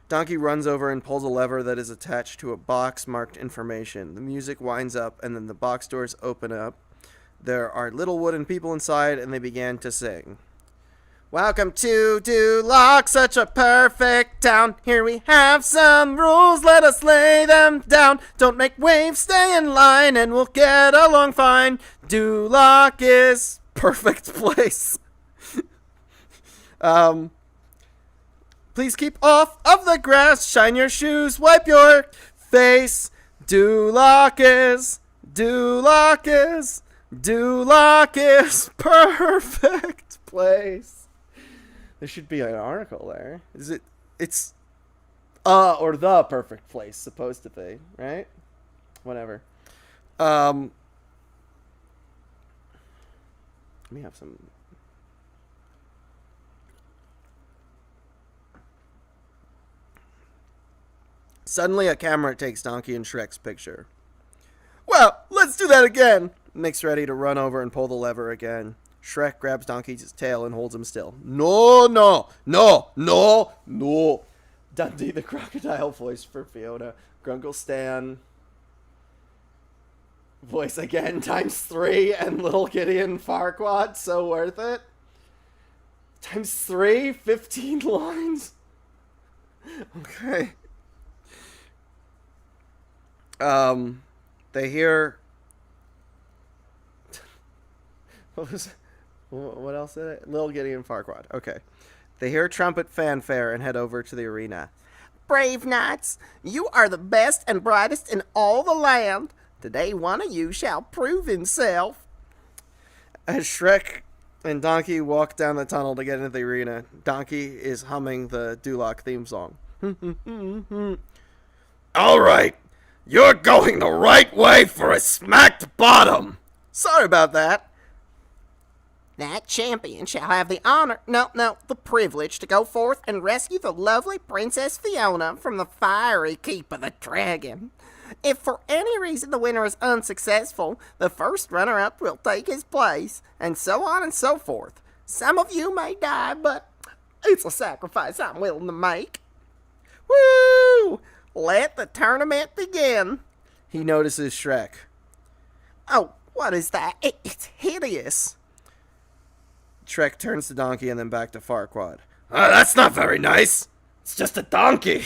Donkey runs over and pulls a lever that is attached to a box marked information. The music winds up, and then the box doors open up. There are little wooden people inside, and they began to sing. Welcome to Duloc, such a perfect town. Here we have some rules, let us lay them down. Don't make waves, stay in line, and we'll get along fine. Duloc is perfect place. Please keep off of the grass, shine your shoes, wipe your face. Duloc is perfect place. There should be an article there. It's or the perfect place, supposed to be, right? Whatever. Let me have some... Suddenly, a camera takes Donkey and Shrek's picture. Well, let's do that again! Nick's ready to run over and pull the lever again. Shrek grabs Donkey's tail and holds him still. No! Dundee the crocodile voice for Fiona. Grunkle Stan voice again ×3, and Little Gideon Farquaad, so worth it. ×3, 15 lines. Okay. They hear... What else did it? Little Gideon Farquaad. Okay. They hear trumpet fanfare and head over to the arena. Brave knights, you are the best and brightest in all the land. Today one of you shall prove himself. As Shrek and Donkey walk down the tunnel to get into the arena, Donkey is humming the Duloc theme song. All right. You're going the right way for a smacked bottom. Sorry about that. That champion shall have the honor, the privilege to go forth and rescue the lovely Princess Fiona from the fiery keep of the dragon. If for any reason the winner is unsuccessful, the first runner-up will take his place, and so on and so forth. Some of you may die, but it's a sacrifice I'm willing to make. Woo! Let the tournament begin. He notices Shrek. Oh, what is that? It's hideous. Shrek turns to Donkey and then back to Farquaad. That's not very nice. It's just a donkey.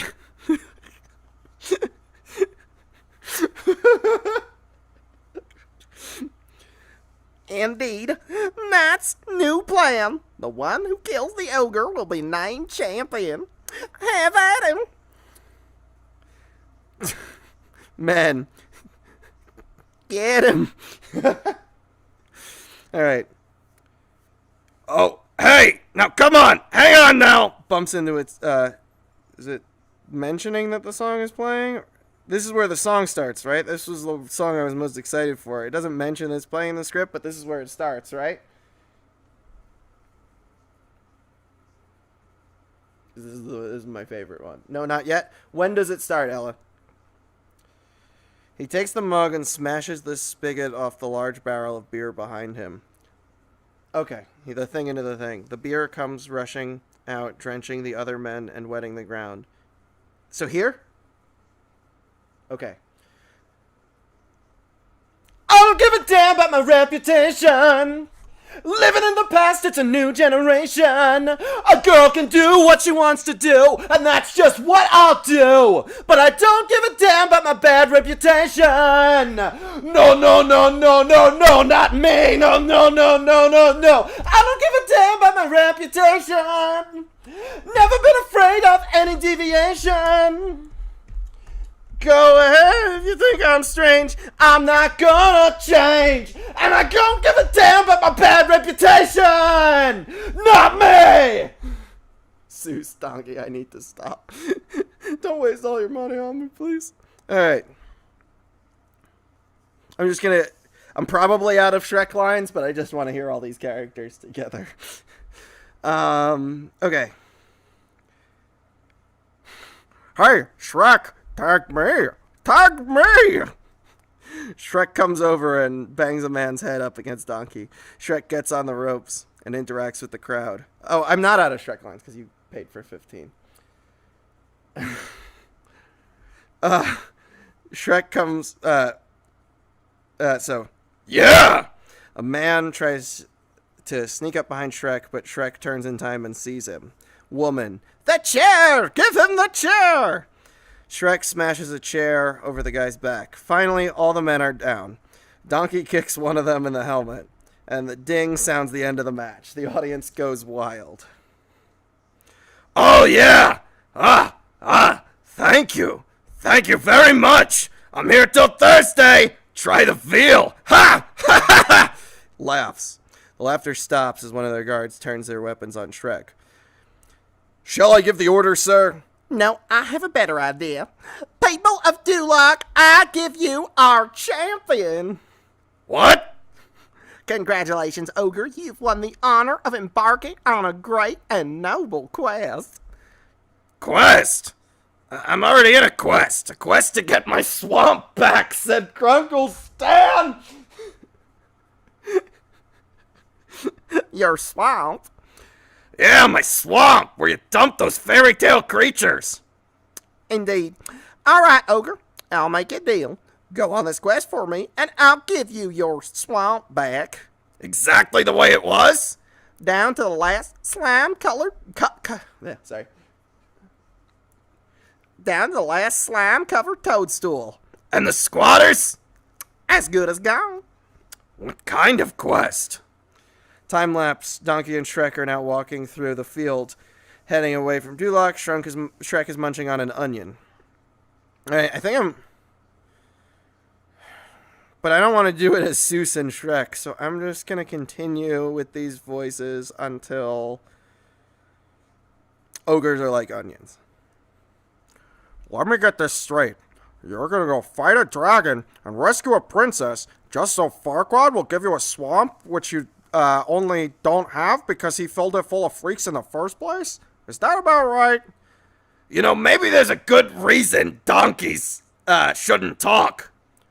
Indeed. Knight's new plan. The one who kills the ogre will be named champion. Have at him. Men. Get him. All right. Oh, hey! Now, come on! Hang on now! Bumps into its, is it mentioning that the song is playing? This is where the song starts, right? This was the song I was most excited for. It doesn't mention it's playing in the script, but this is where it starts, right? This is my favorite one. No, not yet. When does it start, Ella? He takes the mug and smashes the spigot off the large barrel of beer behind him. Okay, the thing into the thing. The beer comes rushing out, drenching the other men and wetting the ground. So here? Okay. I don't give a damn about my reputation. Living in the past, it's a new generation. A girl can do what she wants to do, and that's just what I'll do. But I don't give a damn about my bad reputation. No, no, no, no, no, no, not me. No, no, no, no, no, no. I don't give a damn about my reputation. Never been afraid of any deviation. Go ahead if you think I'm strange. I'm not gonna change. And I don't give a damn about my bad reputation. Not me. Zeus, Donkey, I need to stop. Don't waste all your money on me, please. Alright. I'm probably out of Shrek lines, but I just want to hear all these characters together. Okay. Hey, Shrek. Tag me! Tag me! Shrek comes over and bangs a man's head up against Donkey. Shrek gets on the ropes and interacts with the crowd. Oh, I'm not out of Shrek lines because you paid for 15. Shrek comes, yeah! A man tries to sneak up behind Shrek, but Shrek turns in time and sees him. Woman. The chair! Give him the chair! Shrek smashes a chair over the guy's back. Finally, all the men are down. Donkey kicks one of them in the helmet, and the ding sounds the end of the match. The audience goes wild. Oh, yeah! Thank you. Thank you very much. I'm here till Thursday. Try the veal. Ha! Ha ha ha! Laughs. The laughter stops as one of their guards turns their weapons on Shrek. Shall I give the order, sir? No, I have a better idea. People of Duloc, I give you our champion. What? Congratulations, Ogre. You've won the honor of embarking on a great and noble quest. Quest? I'm already in a quest. A quest to get my swamp back, said Grunkle Stan. Your swamp? Yeah, my swamp, where you dump those fairy tale creatures. Indeed. All right, Ogre, I'll make a deal. Go on this quest for me, and I'll give you your swamp back. Exactly the way it was? Down to the last slime-colored... Down to the last slime-covered toadstool. And the squatters? As good as gone. What kind of quest? Time lapse. Donkey and Shrek are now walking through the field, heading away from Duloc. Shrek is munching on an onion. Alright, I think I'm... But I don't want to do it as Zeus and Shrek, so I'm just going to continue with these voices until ogres are like onions. Let me get this straight. You're going to go fight a dragon and rescue a princess just so Farquaad will give you a swamp, which you only don't have because he filled it full of freaks in the first place? Is that about right? You know, maybe there's a good reason donkeys shouldn't talk.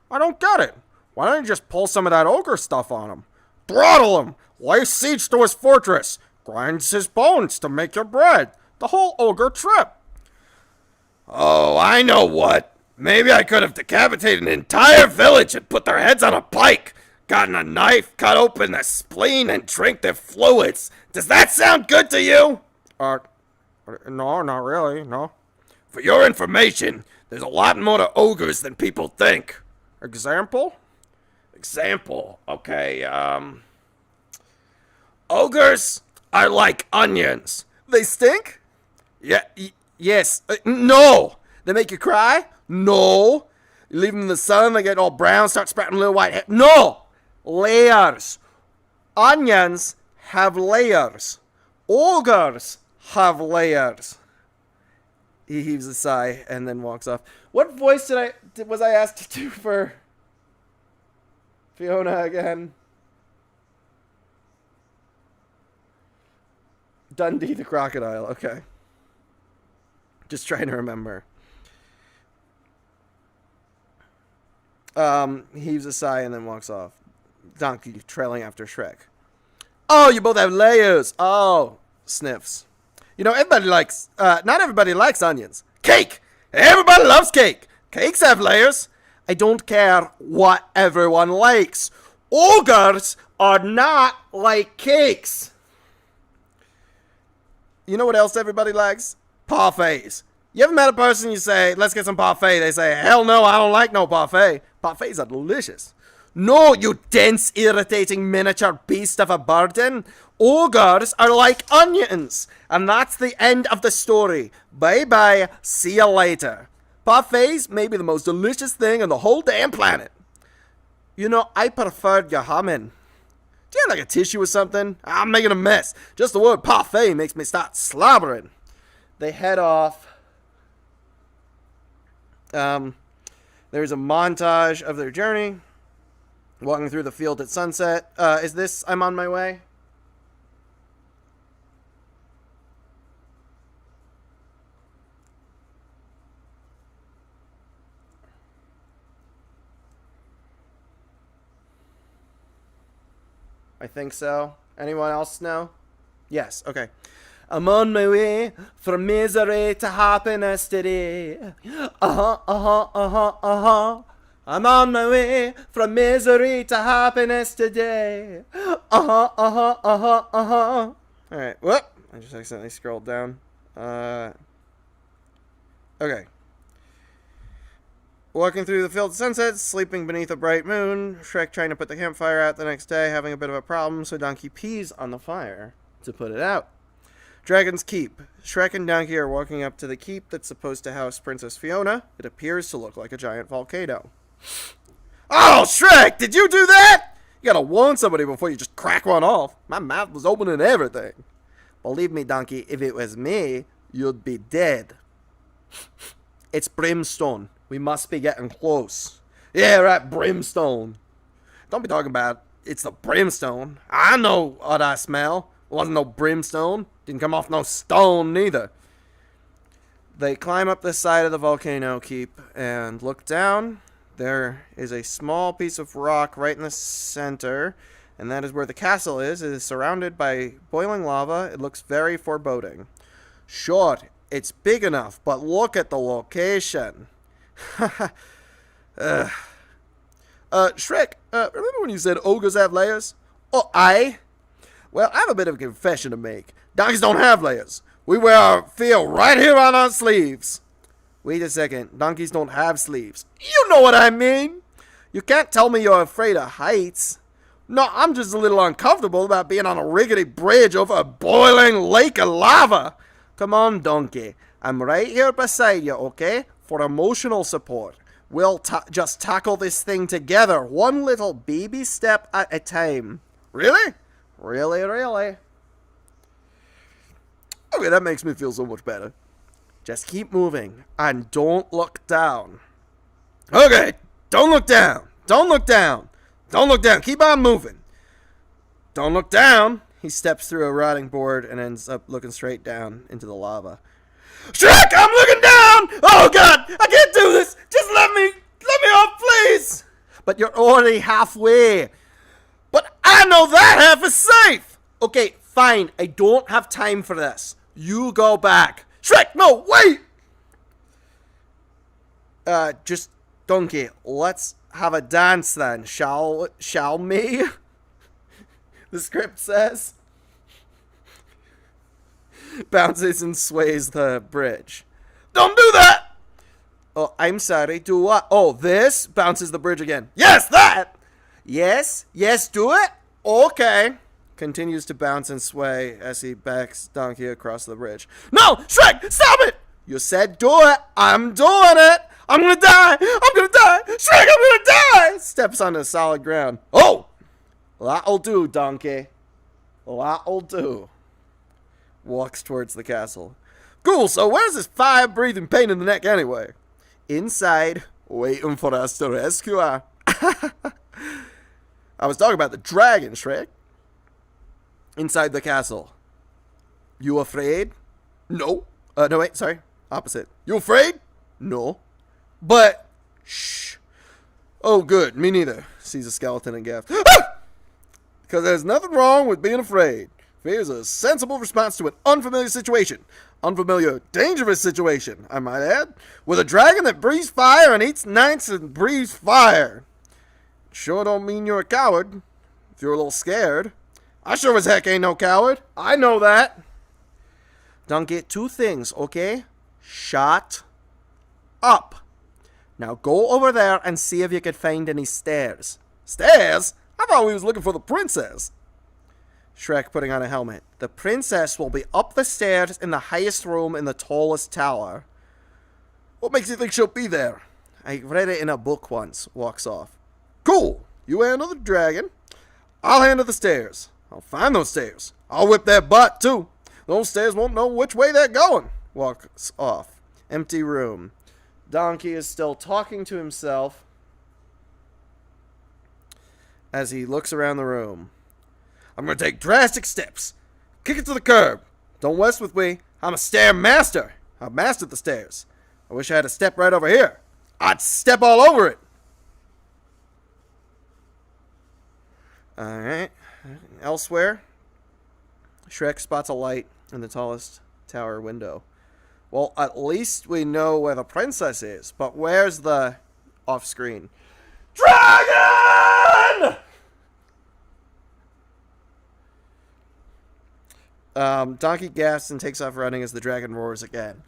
I don't get it. Why don't you just pull some of that ogre stuff on him? Throttle him! Lay siege to his fortress! Grinds his bones to make your bread! The whole ogre trip! Oh, I know what. Maybe I could have decapitated an entire village and put their heads on a pike, gotten a knife, cut open their spleen, and drink their fluids. Does that sound good to you? No, not really, no. For your information, there's a lot more to ogres than people think. Example? Example, okay, ogres are like onions. They stink? Yeah, yes. No! They make you cry? No! You leave them in the sun, they get all brown, start sprouting little white hair. No! Layers. Onions have layers. Ogres have layers. He heaves a sigh and then walks off. What voice was I asked to do for Fiona again? Dundee the crocodile. Okay. Just trying to remember. Heaves a sigh and then walks off. Donkey trailing after Shrek. Oh, you both have layers. Oh, sniffs. You know, not everybody likes onions. Cake! Everybody loves cake. Cakes have layers. I don't care what everyone likes. Ogres are not like cakes. You know what else everybody likes? Parfaits. You ever met a person, you say, let's get some parfait. They say, hell no, I don't like no parfait. Parfaits are delicious. No, you dense, irritating miniature beast of a burden. Ogres are like onions. And that's the end of the story. Bye-bye. See you later. Parfaits may be the most delicious thing on the whole damn planet. You know, I preferred your humming. Do you have like a tissue or something? I'm making a mess. Just the word parfait makes me start slobbering. They head off. There's a montage of their journey. Walking through the field at sunset. Is this I'm on my way? I think so. Anyone else know? Yes, okay. I'm on my way from misery to happiness today. I'm on my way from misery to happiness today. Alright, whoop. I just accidentally scrolled down. Okay. Walking through the field of sunsets, sleeping beneath a bright moon, Shrek trying to put the campfire out the next day, having a bit of a problem, so Donkey pees on the fire to put it out. Dragon's Keep. Shrek and Donkey are walking up to the keep that's supposed to house Princess Fiona. It appears to look like a giant volcano. Oh, Shrek! Did you do that? You gotta warn somebody before you just crack one off. My mouth was open and everything. Believe me, Donkey, if it was me, you'd be dead. It's brimstone. We must be getting close. Yeah, right, brimstone. Don't be talking about it's the brimstone. I know what I smell. It wasn't no brimstone. Didn't come off no stone, neither. They climb up the side of the volcano keep and look down. There is a small piece of rock right in the center, and that is where the castle is. It is surrounded by boiling lava. It looks very foreboding. Sure, it's big enough, but look at the location. Shrek, remember when you said ogres have layers? Oh, aye? Well, I have a bit of a confession to make. Donkeys don't have layers. We wear our feel right here on our sleeves. Wait a second. Donkeys don't have sleeves. You know what I mean. You can't tell me you're afraid of heights. No, I'm just a little uncomfortable about being on a rickety bridge over a boiling lake of lava. Come on, Donkey. I'm right here beside you, okay? For emotional support. We'll just tackle this thing together, one little baby step at a time. Really? Really, really? Okay, that makes me feel so much better. Just keep moving, and don't look down. Okay, don't look down. Don't look down. Don't look down. Keep on moving. Don't look down. He steps through a rotting board and ends up looking straight down into the lava. Shrek, I'm looking down! Oh, God, I can't do this! Just let me off, please! But you're already halfway. But I know that half is safe! Okay, fine, I don't have time for this. You go back. Shrek, no, wait! Just, Donkey, let's have a dance then, shall me? The script says. Bounces and sways the bridge. Don't do that! Oh, I'm sorry, do what? Oh, this? Bounces the bridge again. Yes, that! Yes, do it? Okay. Continues to bounce and sway as he backs Donkey across the bridge. No, Shrek, stop it! You said do it. I'm doing it. I'm gonna die! I'm gonna die! Shrek, I'm gonna die! Steps onto solid ground. Oh! That'll do, donkey. That'll do. Walks towards the castle. Cool, so where's this fire-breathing pain in the neck anyway? Inside, waiting for us to rescue her. I was talking about the dragon, Shrek. Inside the castle. You afraid? No. No, wait, sorry. Opposite. You afraid? No. But, shh. Oh, good. Me neither. Sees a skeleton and gasps. Because there's nothing wrong with being afraid. Fear is a sensible response to an unfamiliar situation. Unfamiliar, dangerous situation, I might add. With a dragon that breathes fire and eats knights and breathes fire. Sure don't mean you're a coward. If you're a little scared. I sure as heck ain't no coward. I know that. Don't get two things, okay? Shut up. Now go over there and see if you could find any stairs. Stairs? I thought we was looking for the princess. Shrek putting on a helmet. The princess will be up the stairs in the highest room in the tallest tower. What makes you think she'll be there? I read it in a book once. Walks off. Cool. You handle the dragon. I'll handle the stairs. I'll find those stairs. I'll whip their butt, too. Those stairs won't know which way they're going. Walks off. Empty room. Donkey is still talking to himself as he looks around the room. I'm going to take drastic steps. Kick it to the curb. Don't mess with me. I'm a stair master. I've mastered the stairs. I wish I had a step right over here. I'd step all over it. Alright. Elsewhere, Shrek spots a light in the tallest tower window. Well, at least we know where the princess is. But where's the off-screen? Dragon! Donkey gasps and takes off running as the dragon roars again.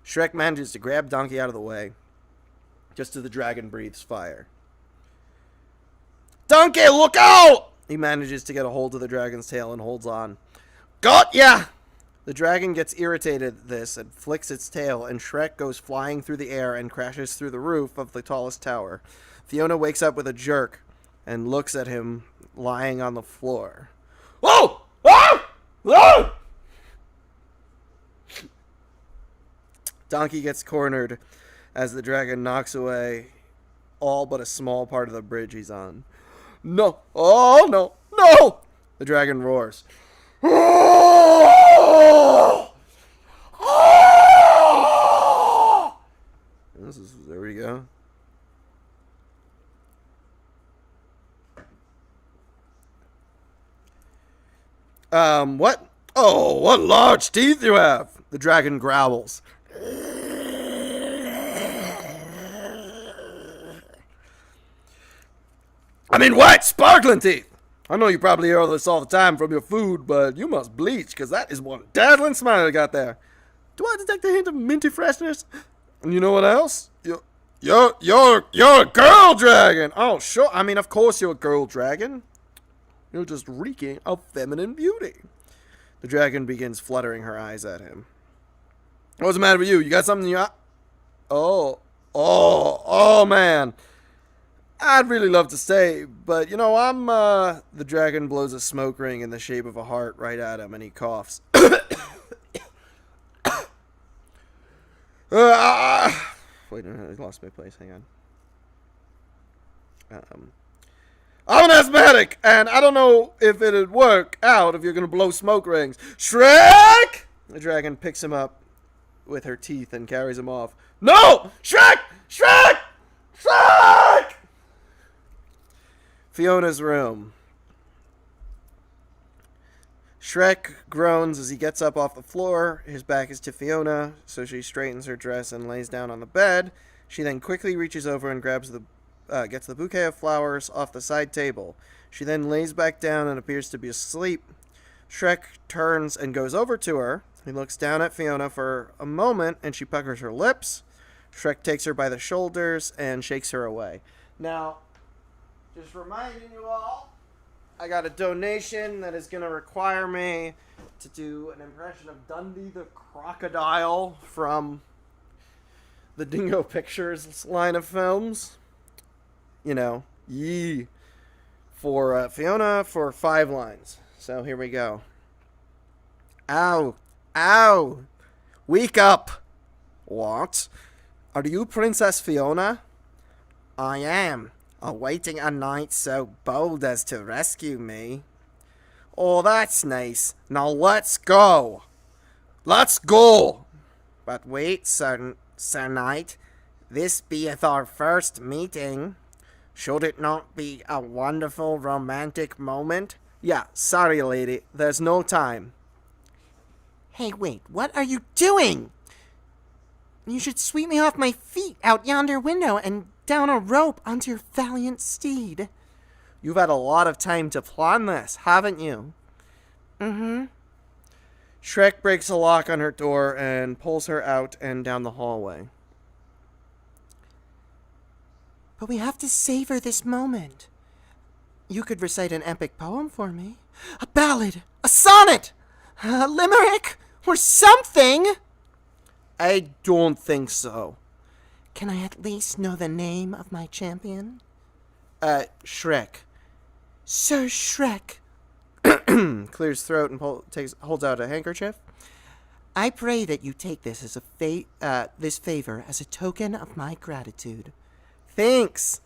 Shrek manages to grab Donkey out of the way, just as the dragon breathes fire. Donkey, look out! He manages to get a hold of the dragon's tail and holds on. Got ya! The dragon gets irritated at this and flicks its tail, and Shrek goes flying through the air and crashes through the roof of the tallest tower. Fiona wakes up with a jerk and looks at him lying on the floor. Oh! Ah! Ah! Donkey gets cornered as the dragon knocks away all but a small part of the bridge he's on. No! Oh, no! No! The dragon roars. There we go. What? Oh, what large teeth you have! The dragon growls. I mean, white, sparkling teeth! I know you probably hear this all the time from your food, but you must bleach, because that is one dazzling smile you got there. Do I detect a hint of minty freshness? And you know what else? You're a girl dragon! Oh, sure. I mean, of course you're a girl dragon. You're just reeking of feminine beauty. The dragon begins fluttering her eyes at him. What's the matter with you? You got something in your eye? Oh, man. I'd really love to stay, but, you know, the dragon blows a smoke ring in the shape of a heart right at him, and he coughs. Wait, no, I lost my place. Hang on. I'm an asthmatic, and I don't know if it'd work out if you're going to blow smoke rings. Shrek! The dragon picks him up with her teeth and carries him off. No! Shrek! Shrek! Shrek! Fiona's room. Shrek groans as he gets up off the floor. His back is to Fiona, so she straightens her dress and lays down on the bed. She then quickly reaches over and gets the bouquet of flowers off the side table. She then lays back down and appears to be asleep. Shrek turns and goes over to her. He looks down at Fiona for a moment, and she puckers her lips. Shrek takes her by the shoulders and shakes her away. Now, just reminding you all, I got a donation that is going to require me to do an impression of Dundee the Crocodile from the Dingo Pictures line of films. You know, yee. For Fiona for 5 lines. So here we go. Ow. Ow. Wake up. What? Are you Princess Fiona? I am, awaiting a knight so bold as to rescue me. Oh, that's nice. Now let's go. Let's go. But wait, Sir Knight. This beeth our first meeting. Should it not be a wonderful romantic moment? Yeah, sorry, lady. There's no time. Hey, wait. What are you doing? You should sweep me off my feet out yonder window and down a rope onto your valiant steed. You've had a lot of time to plan this, haven't you? Mm-hmm. Shrek breaks a lock on her door and pulls her out and down the hallway. But we have to savor this moment. You could recite an epic poem for me. A ballad, a sonnet, a limerick, or something. I don't think so. Can I at least know the name of my champion? Shrek. Sir Shrek. Clears throat and holds out a handkerchief. I pray that you take this as this favor as a token of my gratitude. Thanks.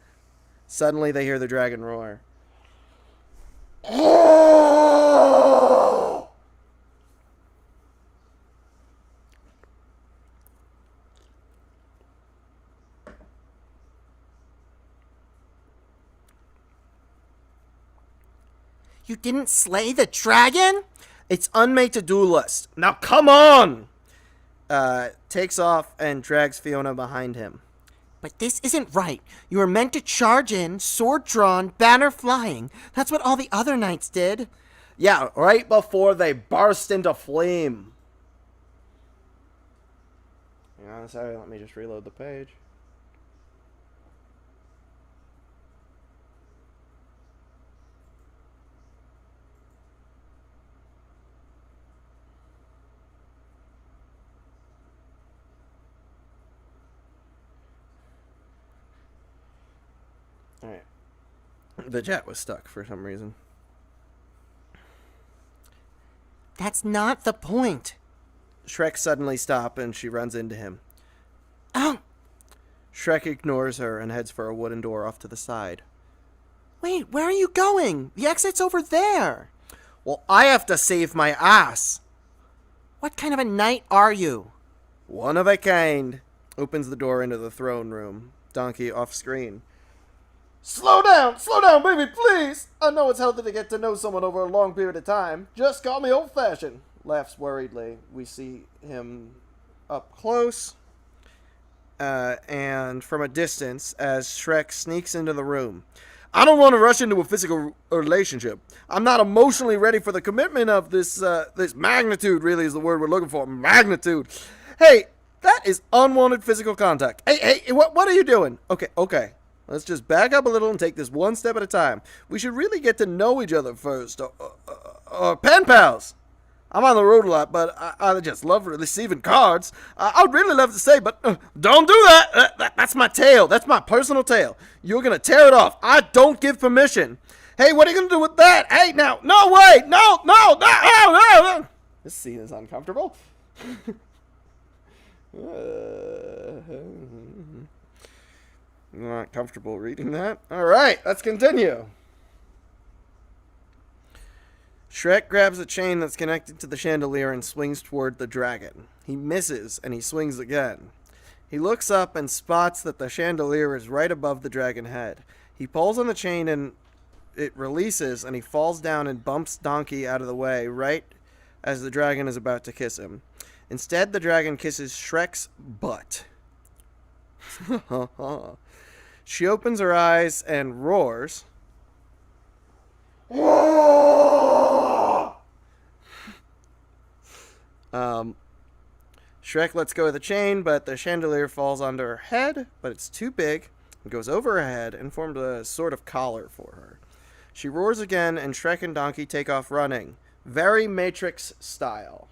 Suddenly they hear the dragon roar. You didn't slay the dragon? It's unmade to-do list. Now come on! Takes off and drags Fiona behind him. But this isn't right. You were meant to charge in, sword drawn, banner flying. That's what all the other knights did. Yeah, right before they burst into flame. Hang on a second, let me just reload the page. Alright. The chat was stuck for some reason. That's not the point. Shrek suddenly stops and she runs into him. Oh! Shrek ignores her and heads for a wooden door off to the side. Wait, where are you going? The exit's over there. Well, I have to save my ass. What kind of a knight are you? One of a kind. Opens the door into the throne room. Donkey off screen. Slow down, baby, please. I know it's healthy to get to know someone over a long period of time. Just call me old-fashioned. Laughs worriedly. We see him up close and from a distance as Shrek sneaks into the room. I don't want to rush into a physical relationship. I'm not emotionally ready for the commitment of this magnitude, really is the word we're looking for. Magnitude. Hey, that is unwanted physical contact. Hey, what are you doing? Okay. Let's just back up a little and take this one step at a time. We should really get to know each other first. Pen pals. I'm on the road a lot, but I just love receiving cards. I'd really love to say, but don't do that. That's my tale. That's my personal tale. You're going to tear it off. I don't give permission. Hey, what are you going to do with that? Hey, now. No, wait. No. This scene is uncomfortable. I'm not comfortable reading that. All right, let's continue. Shrek grabs a chain that's connected to the chandelier and swings toward the dragon. He misses, and he swings again. He looks up and spots that the chandelier is right above the dragon head. He pulls on the chain and it releases, and he falls down and bumps Donkey out of the way right as the dragon is about to kiss him. Instead, the dragon kisses Shrek's butt. She opens her eyes and roars. Shrek lets go of the chain, but the chandelier falls onto her head, but it's too big and goes over her head and formed a sort of collar for her. She roars again, and Shrek and Donkey take off running. Very Matrix style.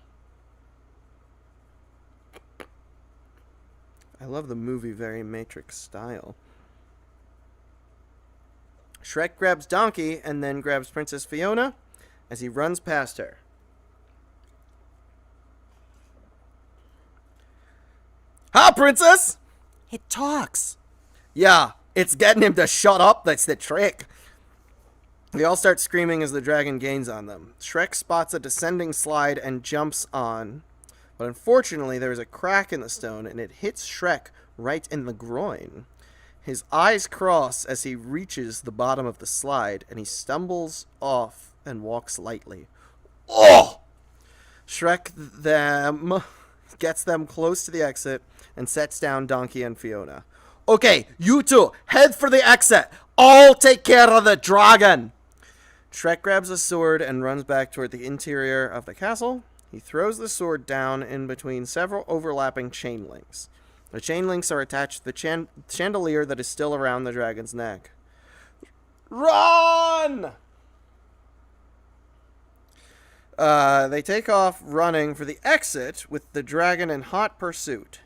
I love the movie Very Matrix style. Shrek grabs Donkey and then grabs Princess Fiona as he runs past her. Hi, Princess! It talks. Yeah, it's getting him to shut up. That's the trick. They all start screaming as the dragon gains on them. Shrek spots a descending slide and jumps on. But unfortunately, there is a crack in the stone and it hits Shrek right in the groin. His eyes cross as he reaches the bottom of the slide and he stumbles off and walks lightly. Oh! Shrek gets them close to the exit and sets down Donkey and Fiona. Okay, you two, head for the exit. I'll take care of the dragon. Shrek grabs a sword and runs back toward the interior of the castle. He throws the sword down in between several overlapping chain links. The chain links are attached to the chandelier that is still around the dragon's neck. Run! They take off running for the exit with the dragon in hot pursuit.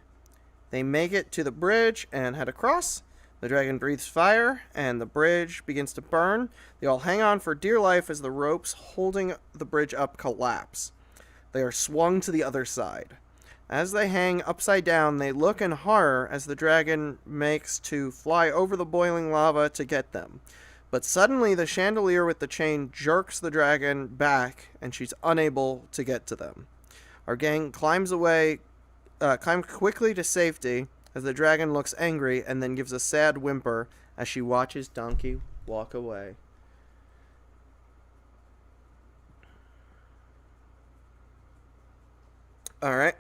They make it to the bridge and head across. The dragon breathes fire, and the bridge begins to burn. They all hang on for dear life as the ropes holding the bridge up collapse. They are swung to the other side. As they hang upside down, they look in horror as the dragon makes to fly over the boiling lava to get them. But suddenly, the chandelier with the chain jerks the dragon back, and she's unable to get to them. Our gang climbs quickly to safety as the dragon looks angry and then gives a sad whimper as she watches Donkey walk away. Alright.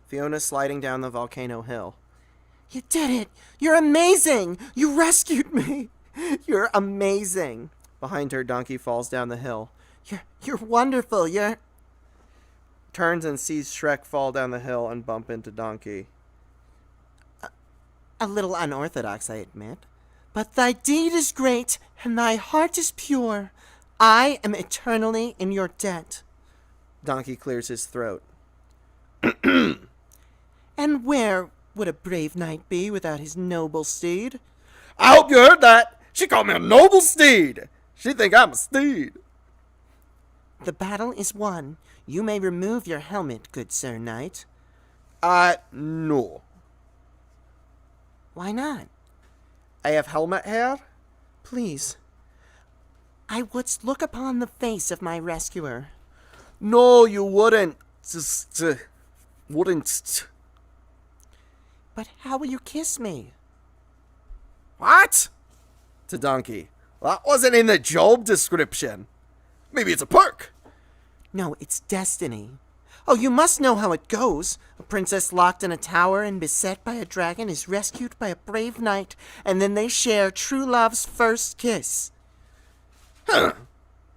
Fiona sliding down the volcano hill. You did it! You're amazing! You rescued me! You're amazing! Behind her, Donkey falls down the hill. You're wonderful. You're... Turns and sees Shrek fall down the hill and bump into Donkey. A little unorthodox, I admit. But thy deed is great, and thy heart is pure. I am eternally in your debt. Donkey clears his throat. And where would a brave knight be without his noble steed? I hope you heard that! She called me a noble steed! She think I'm a steed. The battle is won. You may remove your helmet, good sir knight. No. Why not? I have helmet hair? Please. I wouldst look upon the face of my rescuer. No, you wouldn't. Wouldn't. But how will you kiss me? What? To Donkey. That wasn't in the job description. Maybe it's a perk. No, it's destiny. Oh, you must know how it goes. A princess locked in a tower and beset by a dragon is rescued by a brave knight, and then they share true love's first kiss. Huh.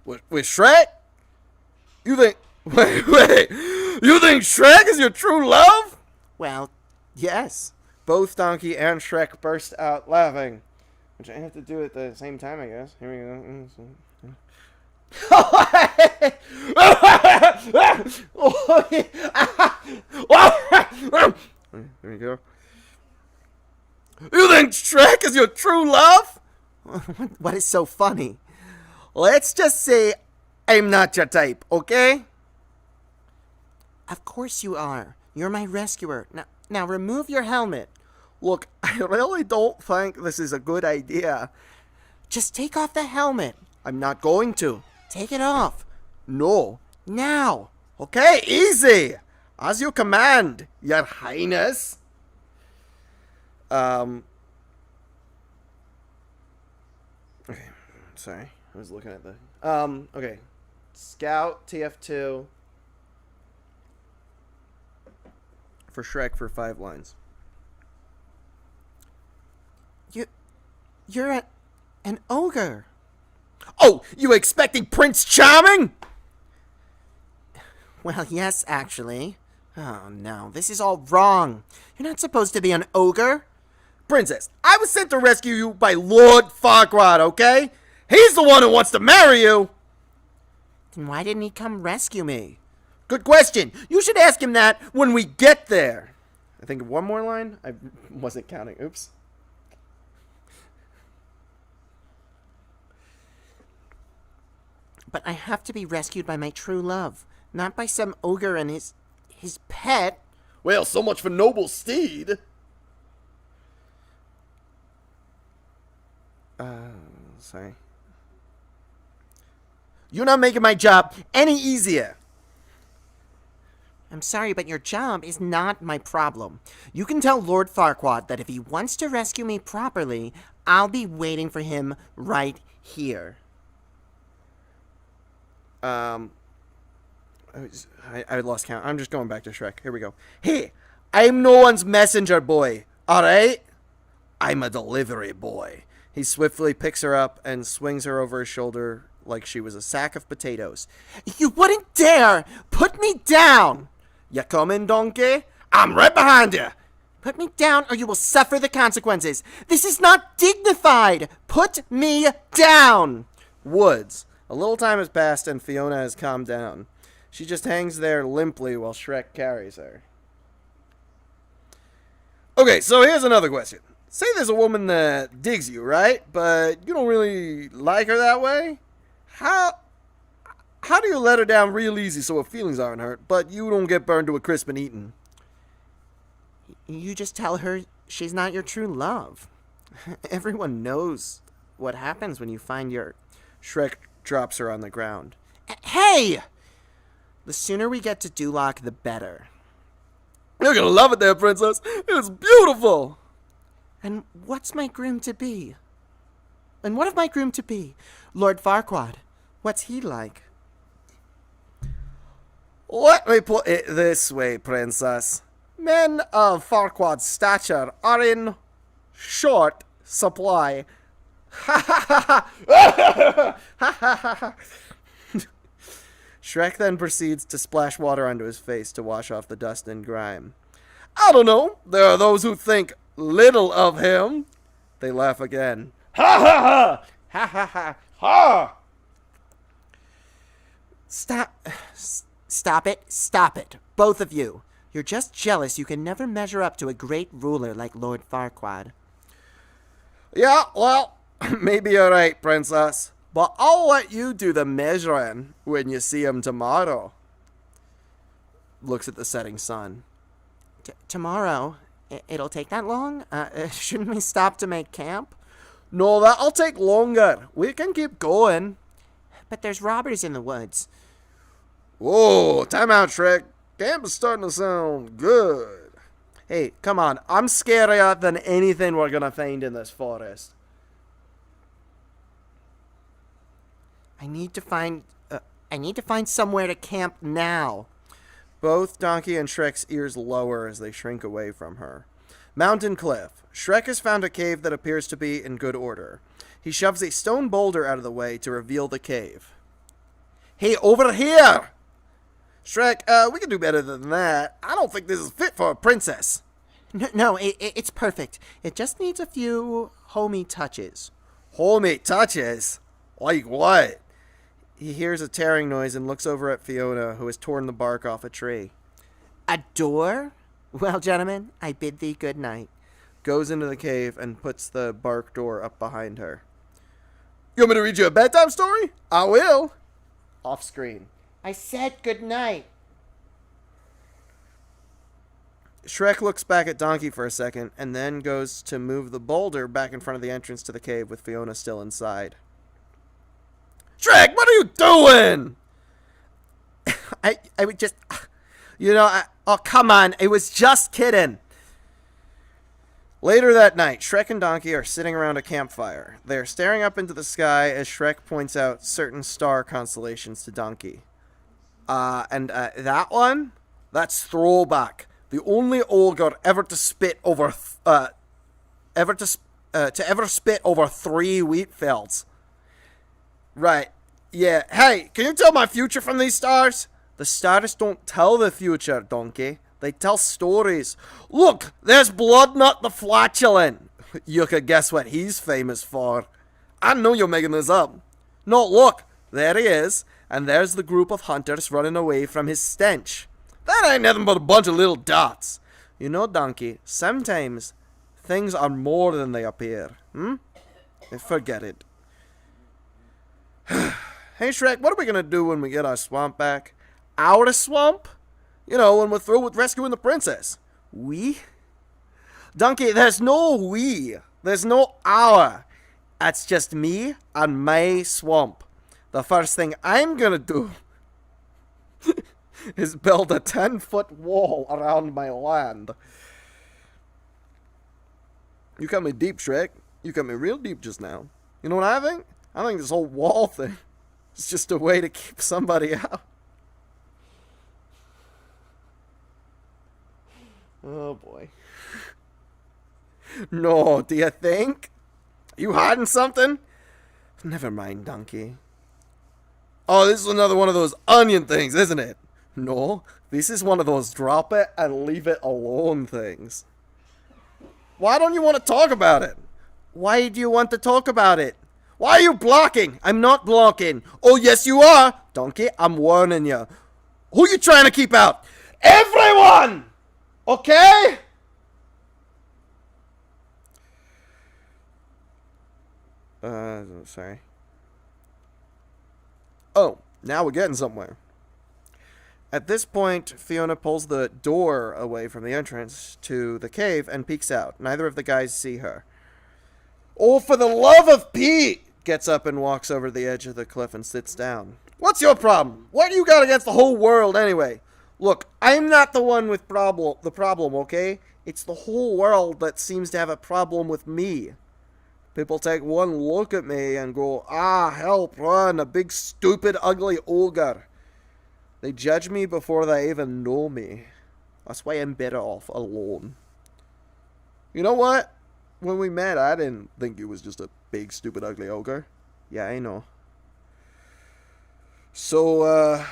With Shrek? You think... Wait. You think Shrek is your true love? Well, yes. Both Donkey and Shrek burst out laughing. Which I have to do at the same time, I guess. Here we go. There we go. You think Shrek is your true love? What is so funny? Let's just say I'm not your type, okay? Of course you are. You're my rescuer. Now remove your helmet. Look, I really don't think this is a good idea. Just take off the helmet. I'm not going to. Take it off. No. Now. Okay, easy. As you command, your highness. Okay. Sorry. I was looking at the... okay. Scout, TF2. For Shrek for 5 lines. You're an ogre. Oh, you expecting Prince Charming? Well, yes, actually. Oh, no, this is all wrong. You're not supposed to be an ogre. Princess, I was sent to rescue you by Lord Farquaad, okay? He's the one who wants to marry you! Then why didn't he come rescue me? Good question. You should ask him that when we get there. I think of one more line. I wasn't counting. Oops. But I have to be rescued by my true love, not by some ogre and his pet. Well, so much for noble steed. Sorry. You're not making my job any easier. I'm sorry, but your job is not my problem. You can tell Lord Farquaad that if he wants to rescue me properly, I'll be waiting for him right here. I lost count. I'm just going back to Shrek. Here we go. Hey, I'm no one's messenger boy, alright? I'm a delivery boy. He swiftly picks her up and swings her over his shoulder like she was a sack of potatoes. You wouldn't dare put me down! You coming, donkey? I'm right behind you. Put me down or you will suffer the consequences. This is not dignified. Put me down. Woods. A little time has passed and Fiona has calmed down. She just hangs there limply while Shrek carries her. Okay, so here's another question. Say there's a woman that digs you, right? But you don't really like her that way? How do you let her down real easy so her feelings aren't hurt, but you don't get burned to a crisp and eaten? You just tell her she's not your true love. Everyone knows what happens when you find your... Shrek drops her on the ground. Hey! The sooner we get to Duloc, the better. You're gonna love it there, princess. It's beautiful. And what's my groom-to-be? And what of my groom-to-be? Lord Farquaad. What's he like? Let me put it this way, princess. Men of Farquaad's stature are in short supply. Shrek then proceeds to splash water onto his face to wash off the dust and grime. I don't know. There are those who think little of him. They laugh again. Ha ha ha! Ha ha ha! Ha! Stop it. Both of you. You're just jealous you can never measure up to a great ruler like Lord Farquaad. Yeah, well, maybe you're right, princess. But I'll let you do the measuring when you see him tomorrow. Looks at the setting sun. Tomorrow? It'll take that long? Shouldn't we stop to make camp? No, that'll take longer. We can keep going. But there's robbers in the woods. Whoa, time out, Shrek. Camp is starting to sound good. Hey, come on. I'm scarier than anything we're gonna find in this forest. I need to find somewhere to camp now. Both Donkey and Shrek's ears lower as they shrink away from her. Mountain cliff. Shrek has found a cave that appears to be in good order. He shoves a stone boulder out of the way to reveal the cave. Hey, over here! Shrek, we can do better than that. I don't think this is fit for a princess. No, it's perfect. It just needs a few homey touches. Homey touches? Like what? He hears a tearing noise and looks over at Fiona, who has torn the bark off a tree. A door? Well, gentlemen, I bid thee good night. Goes into the cave and puts the bark door up behind her. You want me to read you a bedtime story? I will. Off screen. I said good night. Shrek looks back at Donkey for a second and then goes to move the boulder back in front of the entrance to the cave with Fiona still inside. Shrek, what are you doing? I would just... oh, come on. I was just kidding. Later that night, Shrek and Donkey are sitting around a campfire. They are staring up into the sky as Shrek points out certain star constellations to Donkey. That one? That's Throwback. The only ogre ever to spit over... ever spit over 3 wheat fields. Right. Yeah. Hey, can you tell my future from these stars? The stars don't tell the future, Donkey. They tell stories. Look, there's Bloodnut the Flatulent. You could guess what he's famous for. I know you're making this up. No, look, there he is, and there's the group of hunters running away from his stench. That ain't nothing but a bunch of little dots. You know, Donkey, sometimes things are more than they appear. Forget it. Hey, Shrek, what are we gonna do when we get our swamp back? Our swamp? You know, when we're through with rescuing the princess. We? Donkey, there's no we. There's no our. That's just me and my swamp. The first thing I'm gonna do is build a 10-foot wall around my land. You cut me deep, Shrek. You cut me real deep just now. You know what I think? I think this whole wall thing is just a way to keep somebody out. Oh, boy. No, do you think? You hiding something? Never mind, Donkey. Oh, this is another one of those onion things, isn't it? No, this is one of those drop it and leave it alone things. Why don't you want to talk about it? Why do you want to talk about it? Why are you blocking? I'm not blocking. Oh, yes, you are. Donkey, I'm warning you. Who you trying to keep out? Everyone! Okay? Sorry. Oh, now we're getting somewhere. At this point, Fiona pulls the door away from the entrance to the cave and peeks out. Neither of the guys see her. Oh, for the love of Pete! Gets up and walks over the edge of the cliff and sits down. What's your problem? What do you got against the whole world anyway? Look, I'm not the one with the problem, okay? It's the whole world that seems to have a problem with me. People take one look at me and go, ah, help, run, a big, stupid, ugly ogre. They judge me before they even know me. That's why I'm better off alone. You know what? When we met, I didn't think you was just a big, stupid, ugly ogre. Yeah, I know. So,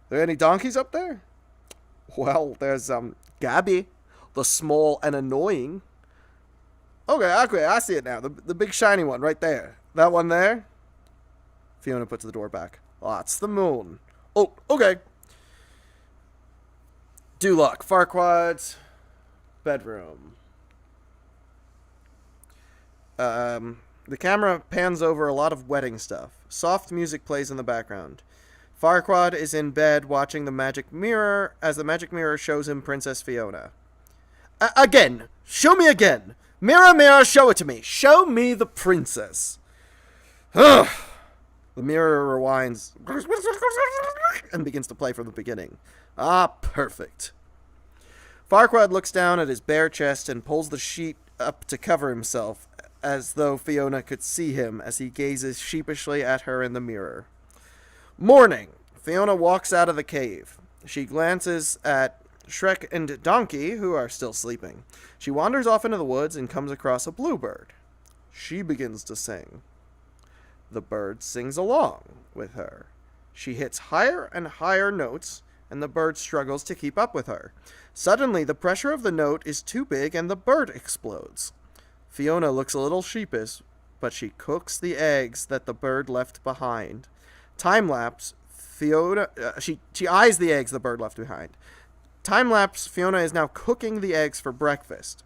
there any donkeys up there? Well, there's, Gabby, the small and annoying. Okay, I see it now. The big shiny one right there. That one there? Fiona puts the door back. Oh, that's the moon. Oh, okay. Duloc, Farquaad's bedroom. The camera pans over a lot of wedding stuff. Soft music plays in the background. Farquaad is in bed watching the magic mirror as the magic mirror shows him Princess Fiona. Again! Show me again! Mirror, mirror, show it to me! Show me the princess! Ugh! The mirror rewinds and begins to play from the beginning. Ah, perfect. Farquaad looks down at his bare chest and pulls the sheet up to cover himself, as though Fiona could see him as he gazes sheepishly at her in the mirror. Morning. Fiona walks out of the cave. She glances at Shrek and Donkey, who are still sleeping. She wanders off into the woods and comes across a bluebird. She begins to sing. The bird sings along with her. She hits higher and higher notes, and the bird struggles to keep up with her. Suddenly, the pressure of the note is too big, and the bird explodes. Fiona looks a little sheepish, but she cooks the eggs that the bird left behind. Time-lapse, Fiona... She eyes the eggs the bird left behind. Time-lapse, Fiona is now cooking the eggs for breakfast.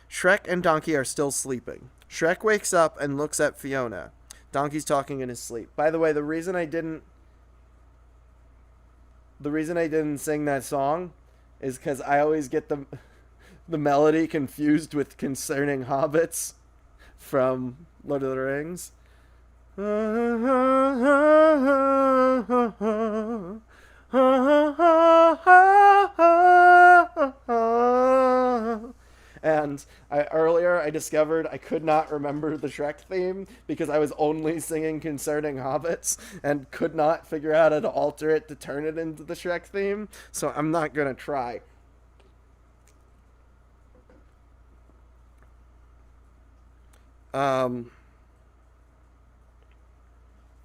Shrek and Donkey are still sleeping. Shrek wakes up and looks at Fiona. Donkey's talking in his sleep. By the way, the reason I didn't sing that song is because I always get the melody confused with Concerning Hobbits from Lord of the Rings. And earlier I discovered I could not remember the Shrek theme because I was only singing Concerning Hobbits and could not figure out how to alter it to turn it into the Shrek theme. So I'm not going to try.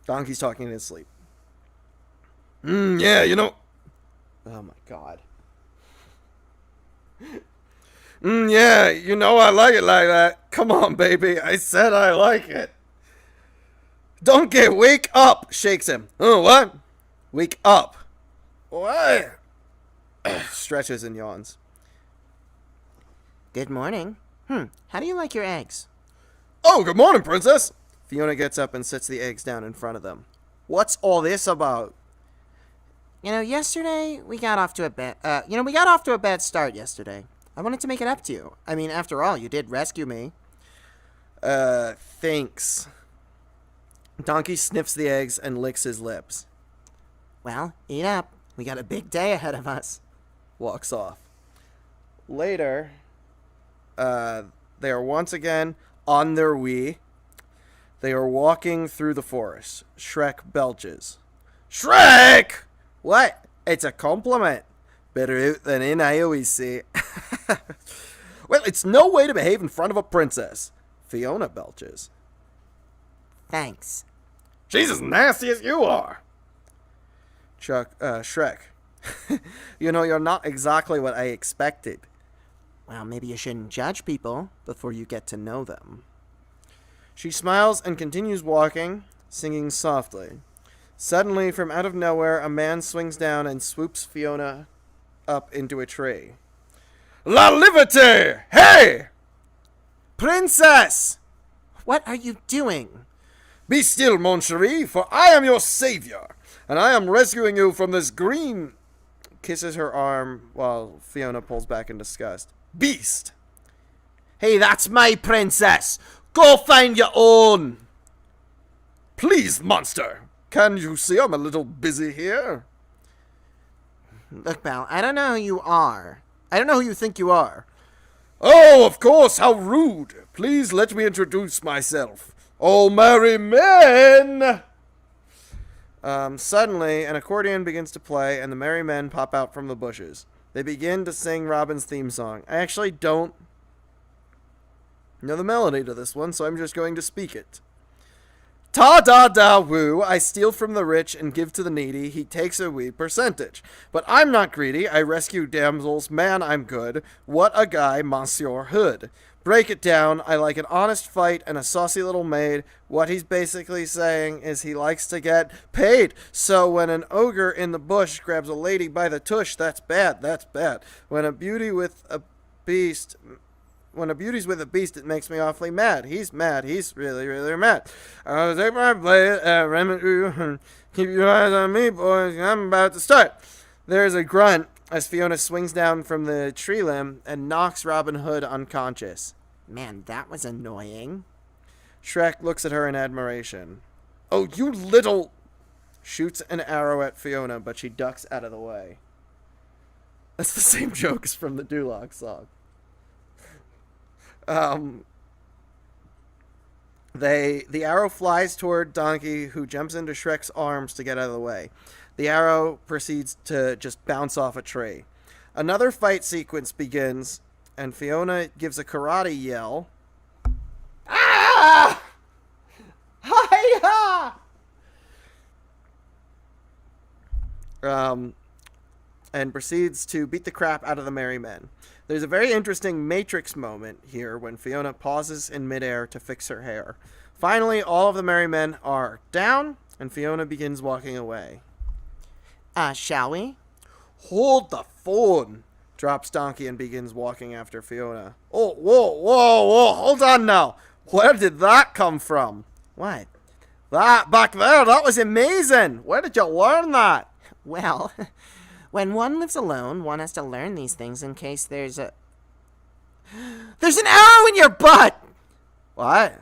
Donkey's talking in his sleep. Yeah, you know. Oh my god. Yeah, you know I like it like that. Come on, baby. I said I like it. Donkey, wake up! Shakes him. Oh, what? Wake up. What? Stretches and yawns. Good morning. How do you like your eggs? Oh, good morning, princess. Fiona gets up and sets the eggs down in front of them. What's all this about? Yesterday we got off to a bad start yesterday. I wanted to make it up to you. I mean, after all, you did rescue me. Thanks. Donkey sniffs the eggs and licks his lips. Well, eat up. We got a big day ahead of us. Walks off. Later, they are once again on their way. They are walking through the forest. Shrek belches. Shrek! What? It's a compliment. Better out than in, I always say. Well, it's no way to behave in front of a princess. Fiona belches. Thanks. She's as nasty as you are. Shrek. You're not exactly what I expected. Well, maybe you shouldn't judge people before you get to know them. She smiles and continues walking, singing softly. Suddenly, from out of nowhere, a man swings down and swoops Fiona up into a tree. La Liberté! Hey! Princess! What are you doing? Be still, mon chéri, for I am your savior, and I am rescuing you from this green... Kisses her arm while Fiona pulls back in disgust. Beast! Hey, that's my princess! Go find your own! Please, monster! Can you see I'm a little busy here? Look, pal, I don't know who you are. I don't know who you think you are. Oh, of course, how rude! Please let me introduce myself. Oh, merry men! Suddenly, an accordion begins to play, and the merry men pop out from the bushes. They begin to sing Robin's theme song. I actually don't know the melody to this one, so I'm just going to speak it. Ta-da-da-woo, I steal from the rich and give to the needy. He takes a wee percentage. But I'm not greedy. I rescue damsels. Man, I'm good. What a guy, Monsieur Hood. Break it down. I like an honest fight and a saucy little maid. What he's basically saying is he likes to get paid. So when an ogre in the bush grabs a lady by the tush, that's bad. That's bad. When a beauty's with a beast, it makes me awfully mad. He's mad. He's really, really mad. I'll take my blade and ram at you and keep your eyes on me, boys. I'm about to start. There's a grunt as Fiona swings down from the tree limb and knocks Robin Hood unconscious. Man, that was annoying. Shrek looks at her in admiration. Oh, you little... Shoots an arrow at Fiona, but she ducks out of the way. That's the same joke as from the Duloc song. The arrow flies toward Donkey, who jumps into Shrek's arms to get out of the way. The arrow proceeds to just bounce off a tree. Another fight sequence begins, and Fiona gives a karate yell. Ah! Hi-ya! And proceeds to beat the crap out of the merry men. There's a very interesting Matrix moment here when Fiona pauses in midair to fix her hair. Finally, all of the merry men are down, and Fiona begins walking away. Shall we? Hold the phone! Drops Donkey and begins walking after Fiona. Oh, whoa, hold on now. Where did that come from? What? That back there, that was amazing. Where did you learn that? Well, when one lives alone, one has to learn these things in case there's an arrow in your butt! What?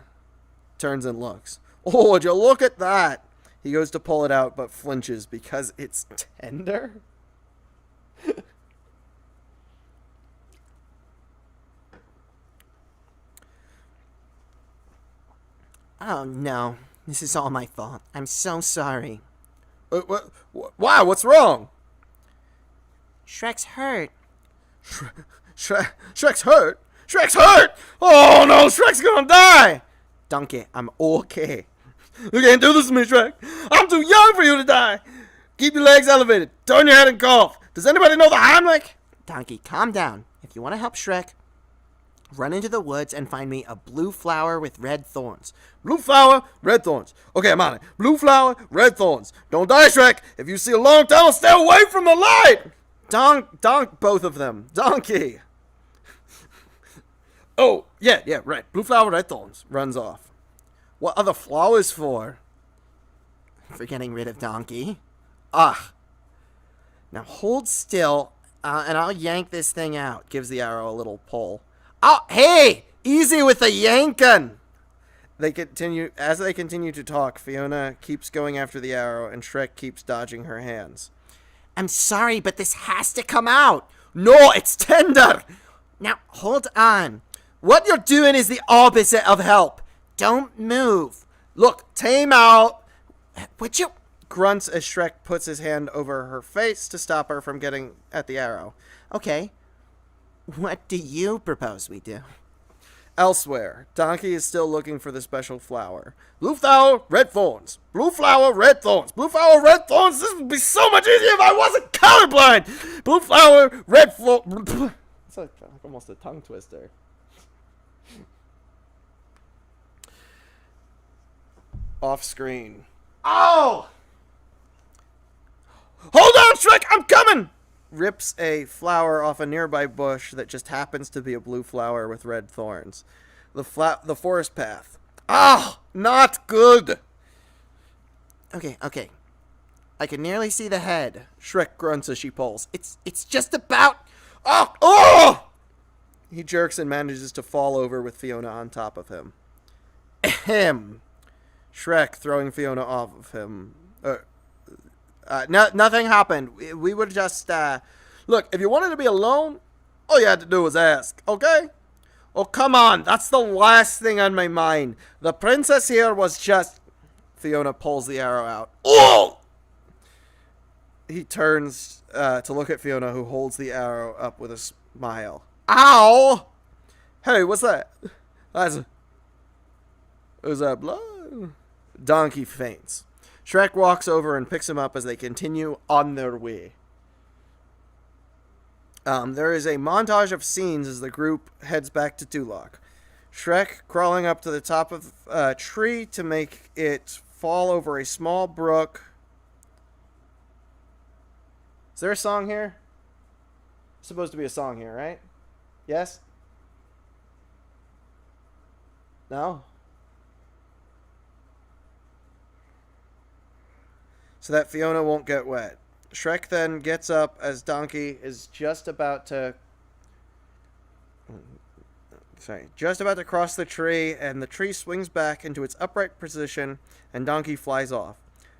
Turns and looks. Oh, would you look at that? He goes to pull it out, but flinches because it's tender. Oh, no. This is all my fault. I'm so sorry. Why? What's wrong? Shrek's hurt. Shrek's hurt? Shrek's hurt! Oh, no, Shrek's gonna die! Donkey, I'm okay. You can't do this to me, Shrek. I'm too young for you to die. Keep your legs elevated. Turn your head and cough. Does anybody know the Heimlich? Donkey, calm down. If you want to help Shrek, run into the woods and find me a blue flower with red thorns. Blue flower, red thorns. Okay, I'm on it. Blue flower, red thorns. Don't die, Shrek. If you see a long tunnel, stay away from the light. Donk, both of them. Donkey. Oh, yeah, right. Blue flower, red thorns. Runs off. What are the flowers for? For getting rid of Donkey. Ah. Now hold still, and I'll yank this thing out. Gives the arrow a little pull. Oh, hey! Easy with the yankin'! As they continue to talk, Fiona keeps going after the arrow, and Shrek keeps dodging her hands. I'm sorry, but this has to come out. No, it's tender! Now, hold on. What you're doing is the opposite of help. Don't move. Look, tame out. Would you? Grunts as Shrek puts his hand over her face to stop her from getting at the arrow. Okay. What do you propose we do? Elsewhere, Donkey is still looking for the special flower. Blue flower, red thorns. Blue flower, red thorns. Blue flower, red thorns. This would be so much easier if I wasn't colorblind. Blue flower, red thorns. It's like almost a tongue twister. Off screen. Oh! Hold on, Shrek, I'm coming! Rips a flower off a nearby bush that just happens to be a blue flower with red thorns. The forest path. Ah, not good. Okay. I can nearly see the head. Shrek grunts as she pulls. It's just about. Oh! He jerks and manages to fall over with Fiona on top of him. Ahem. Shrek throwing Fiona off of him. Nothing happened. We were just, Look, if you wanted to be alone, all you had to do was ask, okay? Oh, come on. That's the last thing on my mind. The princess here was just... Fiona pulls the arrow out. Oh! He turns to look at Fiona, who holds the arrow up with a smile. Ow! Hey, what's that? Is that blood? Donkey faints. Shrek walks over and picks him up as they continue on their way. There is a montage of scenes as the group heads back to Duloc. Shrek crawling up to the top of a tree to make it fall over a small brook. Is there a song here? Supposed to be a song here, right? Yes? No? So that Fiona won't get wet. Shrek then gets up as Donkey is just about to cross the tree, and the tree swings back into its upright position, and Donkey flies off.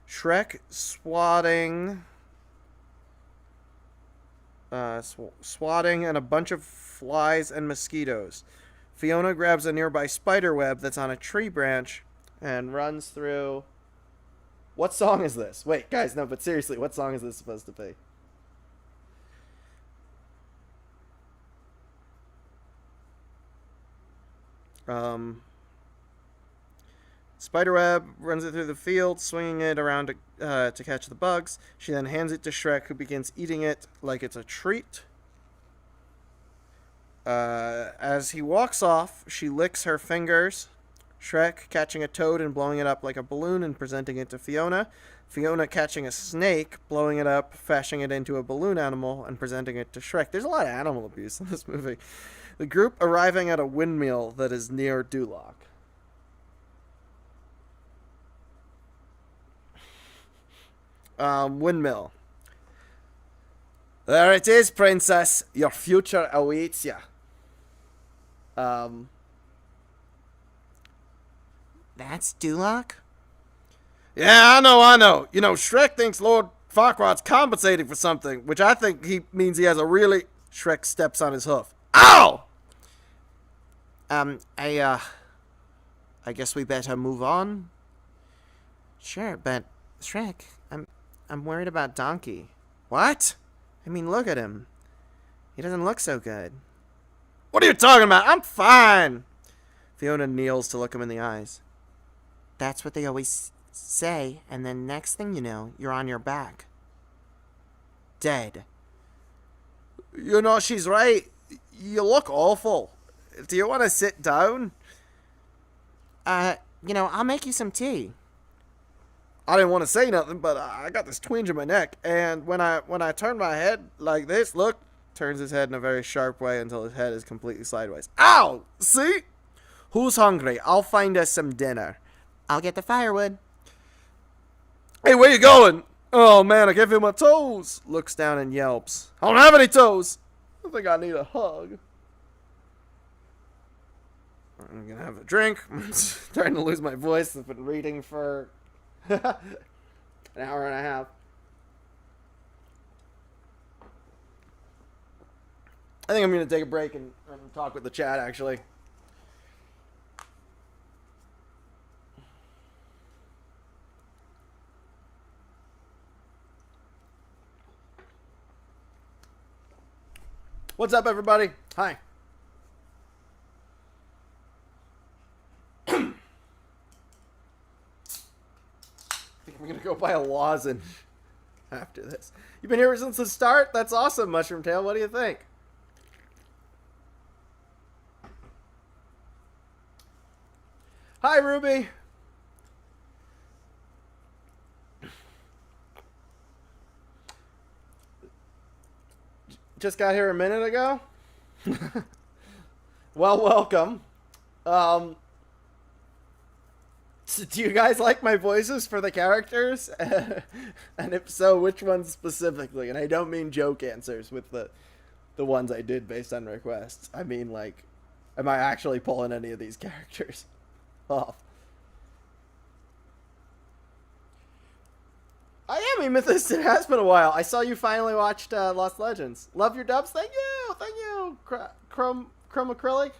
Shrek swatting and a bunch of flies and mosquitoes. Fiona grabs a nearby spider web that's on a tree branch and runs through. What song is this? Wait, guys, no, but seriously, what song is this supposed to be? Spiderweb runs it through the field, swinging it around to catch the bugs. She then hands it to Shrek, who begins eating it like it's a treat. As he walks off, she licks her fingers. Shrek catching a toad and blowing it up like a balloon and presenting it to Fiona. Fiona catching a snake, blowing it up, fashioning it into a balloon animal, and presenting it to Shrek. There's a lot of animal abuse in this movie. The group arriving at a windmill that is near Duloc. Windmill. There it is, princess. Your future awaits ya. That's Duloc? Yeah, I know. You know, Shrek thinks Lord Farquaad's compensating for something, which I think he means he has a really... Shrek steps on his hoof. Ow! I guess we better move on. Sure, but Shrek, I'm worried about Donkey. What? I mean, look at him. He doesn't look so good. What are you talking about? I'm fine. Fiona kneels to look him in the eyes. That's what they always say, and then next thing you know, you're on your back. Dead. You know, she's right. You look awful. Do you want to sit down? I'll make you some tea. I didn't want to say nothing, but I got this twinge in my neck, and when I turn my head like this, look, turns his head in a very sharp way until his head is completely sideways. Ow! See? Who's hungry? I'll find us some dinner. I'll get the firewood. Hey, where you going? Oh man, I gave him my toes. Looks down and yelps. I don't have any toes. I think I need a hug. I'm gonna have a drink. I'm starting to lose my voice. I've been reading for an hour and a half. I think I'm gonna take a break and talk with the chat, actually. What's up, everybody? Hi. I think I'm gonna go buy a lozenge after this. You've been here since the start? That's awesome, Mushroom Tail. What do you think? Hi, Ruby. Just got here a minute ago. Well, welcome. So do you guys like my voices for the characters? And if so, which ones specifically? And I don't mean joke answers with the ones I did based on requests. I mean, like, am I actually pulling any of these characters off? I am Amethyst. It has been a while. I saw you finally watched Lost Legends. Love your dubs. Thank you. Thank you. Chrome Acrylic.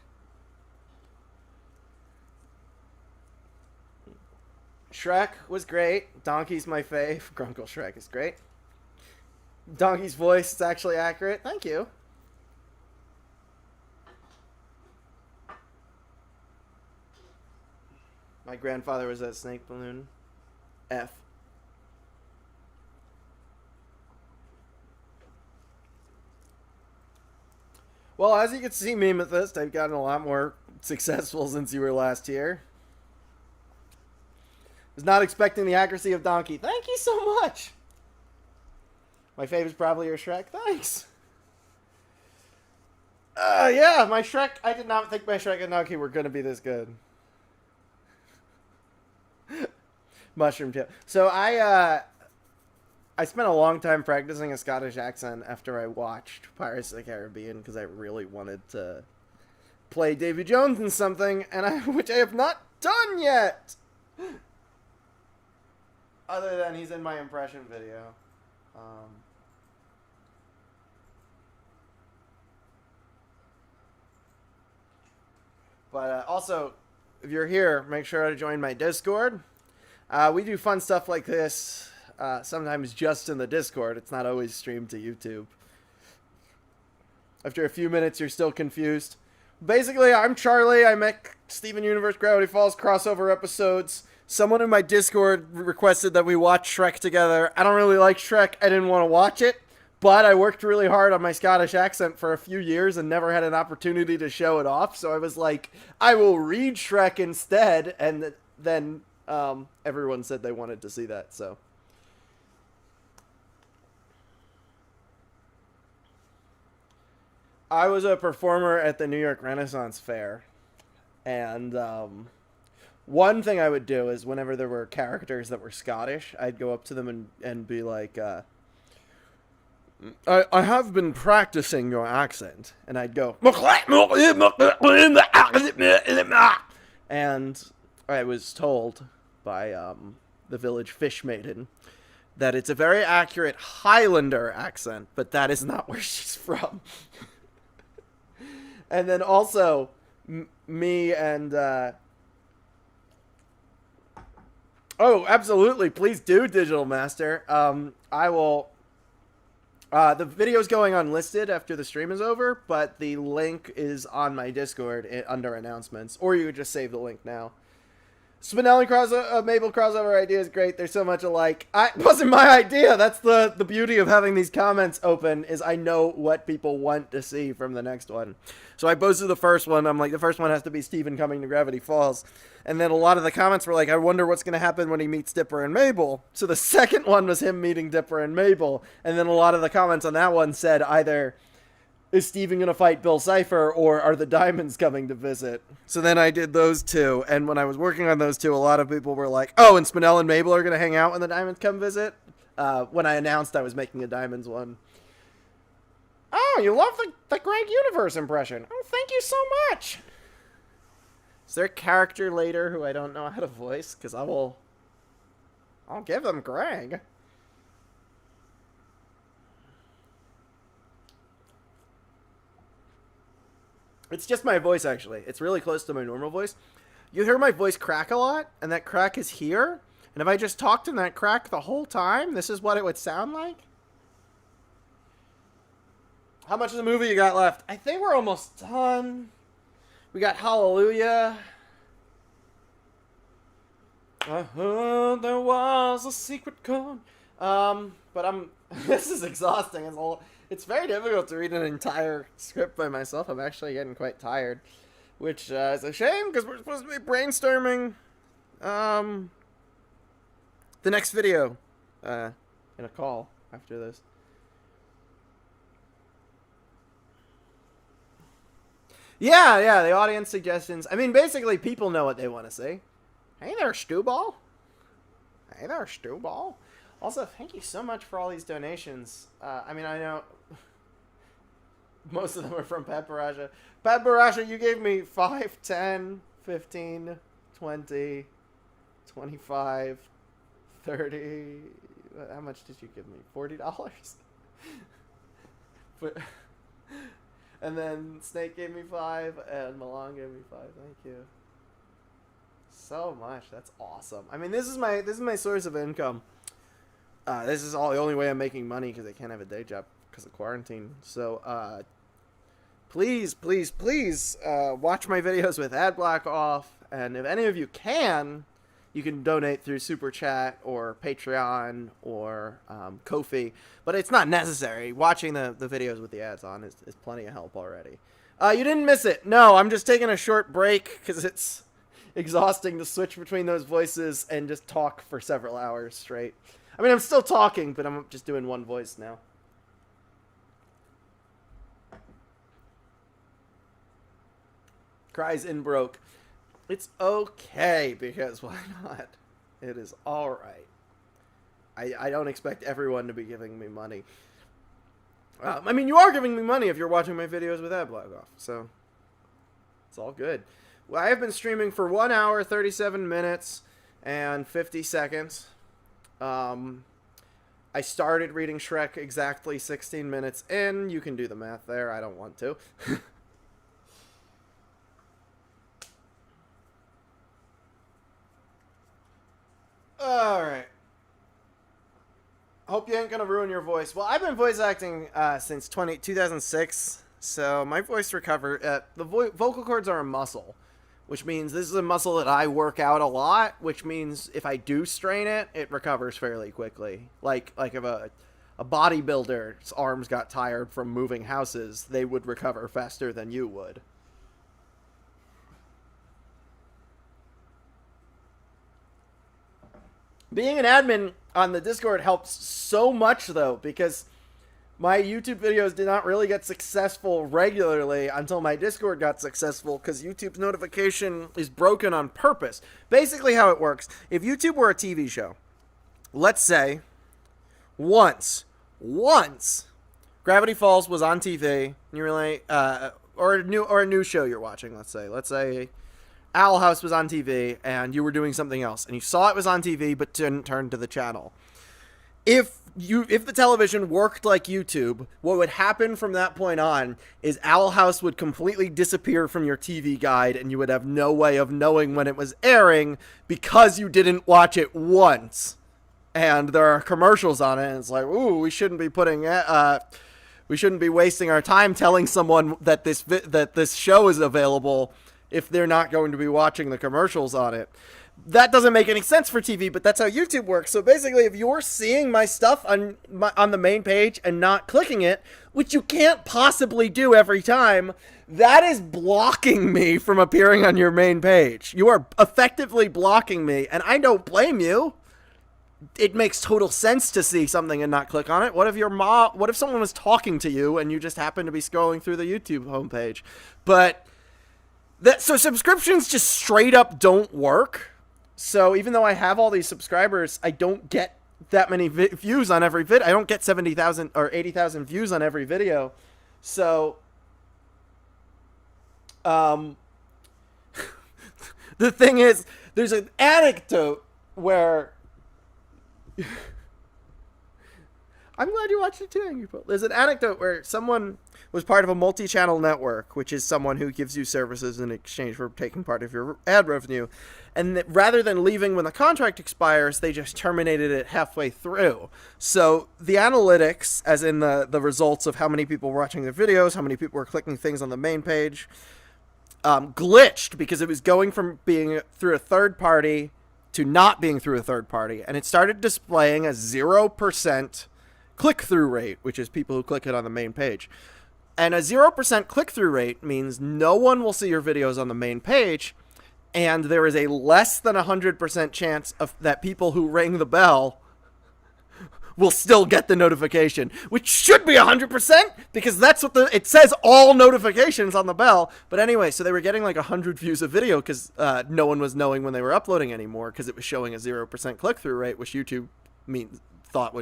Shrek was great. Donkey's my fave. Grunkle Shrek is great. Donkey's voice is actually accurate. Thank you. My grandfather was a snake balloon. F. Well, as you can see, Memethyst, I've gotten a lot more successful since you were last here. Was not expecting the accuracy of Donkey. Thank you so much. My favorite is probably your Shrek. Thanks. Yeah, my Shrek. I did not think my Shrek and Donkey were going to be this good. Mushroom Tail. So I spent a long time practicing a Scottish accent after I watched Pirates of the Caribbean because I really wanted to play Davy Jones in something, which I have not done yet. Other than he's in my impression video. But also, if you're here, make sure to join my Discord. We do fun stuff like this, sometimes just in the Discord. It's not always streamed to YouTube. After a few minutes, you're still confused. Basically, I'm Charlie. I make Steven Universe Gravity Falls crossover episodes. Someone in my Discord requested that we watch Shrek together. I don't really like Shrek. I didn't want to watch it. But I worked really hard on my Scottish accent for a few years and never had an opportunity to show it off. So I was like, I will read Shrek instead. And then everyone said they wanted to see that. So I was a performer at the New York Renaissance Fair. And one thing I would do is whenever there were characters that were Scottish, I'd go up to them and be like, I have been practicing your accent. And I'd go, and I was told by the village fish maiden that it's a very accurate Highlander accent, but that is not where she's from. And then also, me and... Oh, absolutely. Please do, Digital Master. I will... the video's going unlisted after the stream is over, but the link is on my Discord under announcements, or you could just save the link now. Spinelli Mabel crossover idea is great. They're so much alike. It wasn't my idea. That's the beauty of having these comments open, is I know what people want to see from the next one. So I posted the first one. I'm like, the first one has to be Steven coming to Gravity Falls. And then a lot of the comments were like, I wonder what's going to happen when he meets Dipper and Mabel. So the second one was him meeting Dipper and Mabel. And then a lot of the comments on that one said either, is Steven going to fight Bill Cipher, or are the Diamonds coming to visit? So then I did those two, and when I was working on those two, a lot of people were like, oh, and Spinell and Mabel are going to hang out when the Diamonds come visit? When I announced I was making a Diamonds one. Oh, you love the Greg Universe impression. Oh, thank you so much. Is there a character later who I don't know how to voice? Because I'll give them Greg. It's just my voice, actually. It's really close to my normal voice. You hear my voice crack a lot, and that crack is here. And if I just talked in that crack the whole time, this is what it would sound like. How much of the movie you got left? I think we're almost done. We got Hallelujah. I heard there was a secret chord. But I'm... this is exhausting. It's very difficult to read an entire script by myself. I'm actually getting quite tired, which is a shame because we're supposed to be brainstorming the next video in a call after this. Yeah, the audience suggestions. I mean, basically, people know what they want to see. Hey there, Stewball. Hey there, Stewball. Also, thank you so much for all these donations. I mean, I know most of them are from Pat Baraja. Pat Baraja, you gave me 5, 10, 15, 20, 25, 30. How much did you give me? $40? But, and then Snake gave me 5, and Milan gave me 5. Thank you so much. That's awesome. I mean, this is my source of income. This is the only way I'm making money because I can't have a day job because of quarantine. So, please, watch my videos with ad block off. And if any of you can donate through Super Chat or Patreon or Ko-fi. But it's not necessary. Watching the videos with the ads on is plenty of help already. You didn't miss it. No, I'm just taking a short break because it's exhausting to switch between those voices and just talk for several hours straight. I mean, I'm still talking, but I'm just doing one voice now. Cries in broke. It's okay, because why not? It is alright. I don't expect everyone to be giving me money. I mean, you are giving me money if you're watching my videos with adblock off, so it's all good. Well, I have been streaming for 1 hour, 37 minutes, and 50 seconds. I started reading Shrek exactly 16 minutes in. You can do the math there. I don't want to. Alright. Hope you ain't gonna ruin your voice. Well, I've been voice acting since 2006, so my voice recovered. The vocal cords are a muscle, which means this is a muscle that I work out a lot, which means if I do strain it, it recovers fairly quickly. Like if a bodybuilder's arms got tired from moving houses, they would recover faster than you would. Being an admin on the Discord helps so much, though, because my YouTube videos did not really get successful regularly until my Discord got successful, because YouTube's notification is broken on purpose. Basically how it works, if YouTube were a TV show, let's say once Gravity Falls was on TV, and you were like, or a new show you're watching, let's say Owl House was on TV and you were doing something else and you saw it was on TV but didn't turn to the channel. If the television worked like YouTube, what would happen from that point on is Owl House would completely disappear from your TV guide and you would have no way of knowing when it was airing because you didn't watch it once. And there are commercials on it and it's like, ooh, we shouldn't be wasting our time telling someone that this show is available if they're not going to be watching the commercials on it. that doesn't make any sense for TV, but that's how YouTube works. So basically, if you're seeing my stuff on the main page and not clicking it, which you can't possibly do every time, that is blocking me from appearing on your main page. You are effectively blocking me, and I don't blame you. It makes total sense to see something and not click on it. What if someone was talking to you and you just happen to be scrolling through the YouTube homepage? But so subscriptions just straight up don't work. So even though I have all these subscribers, I don't get that many views on every video. I don't get 70,000 or 80,000 views on every video. So the thing is, there's an anecdote where I'm glad you watched it too, Angry Pope. There's an anecdote where someone was part of a multi-channel network, which is someone who gives you services in exchange for taking part of your ad revenue. And rather than leaving when the contract expires, they just terminated it halfway through. So the analytics, as in the results of how many people were watching their videos, how many people were clicking things on the main page, glitched because it was going from being through a third party to not being through a third party. And it started displaying a 0% click-through rate, which is people who click it on the main page. And a 0% click-through rate means no one will see your videos on the main page, and there is a less than 100% chance of that people who ring the bell will still get the notification, which should be 100% because that's what it says, all notifications on the bell. But anyway, so they were getting like 100 views a video because no one was knowing when they were uploading anymore because it was showing a 0% click-through rate, which YouTube thought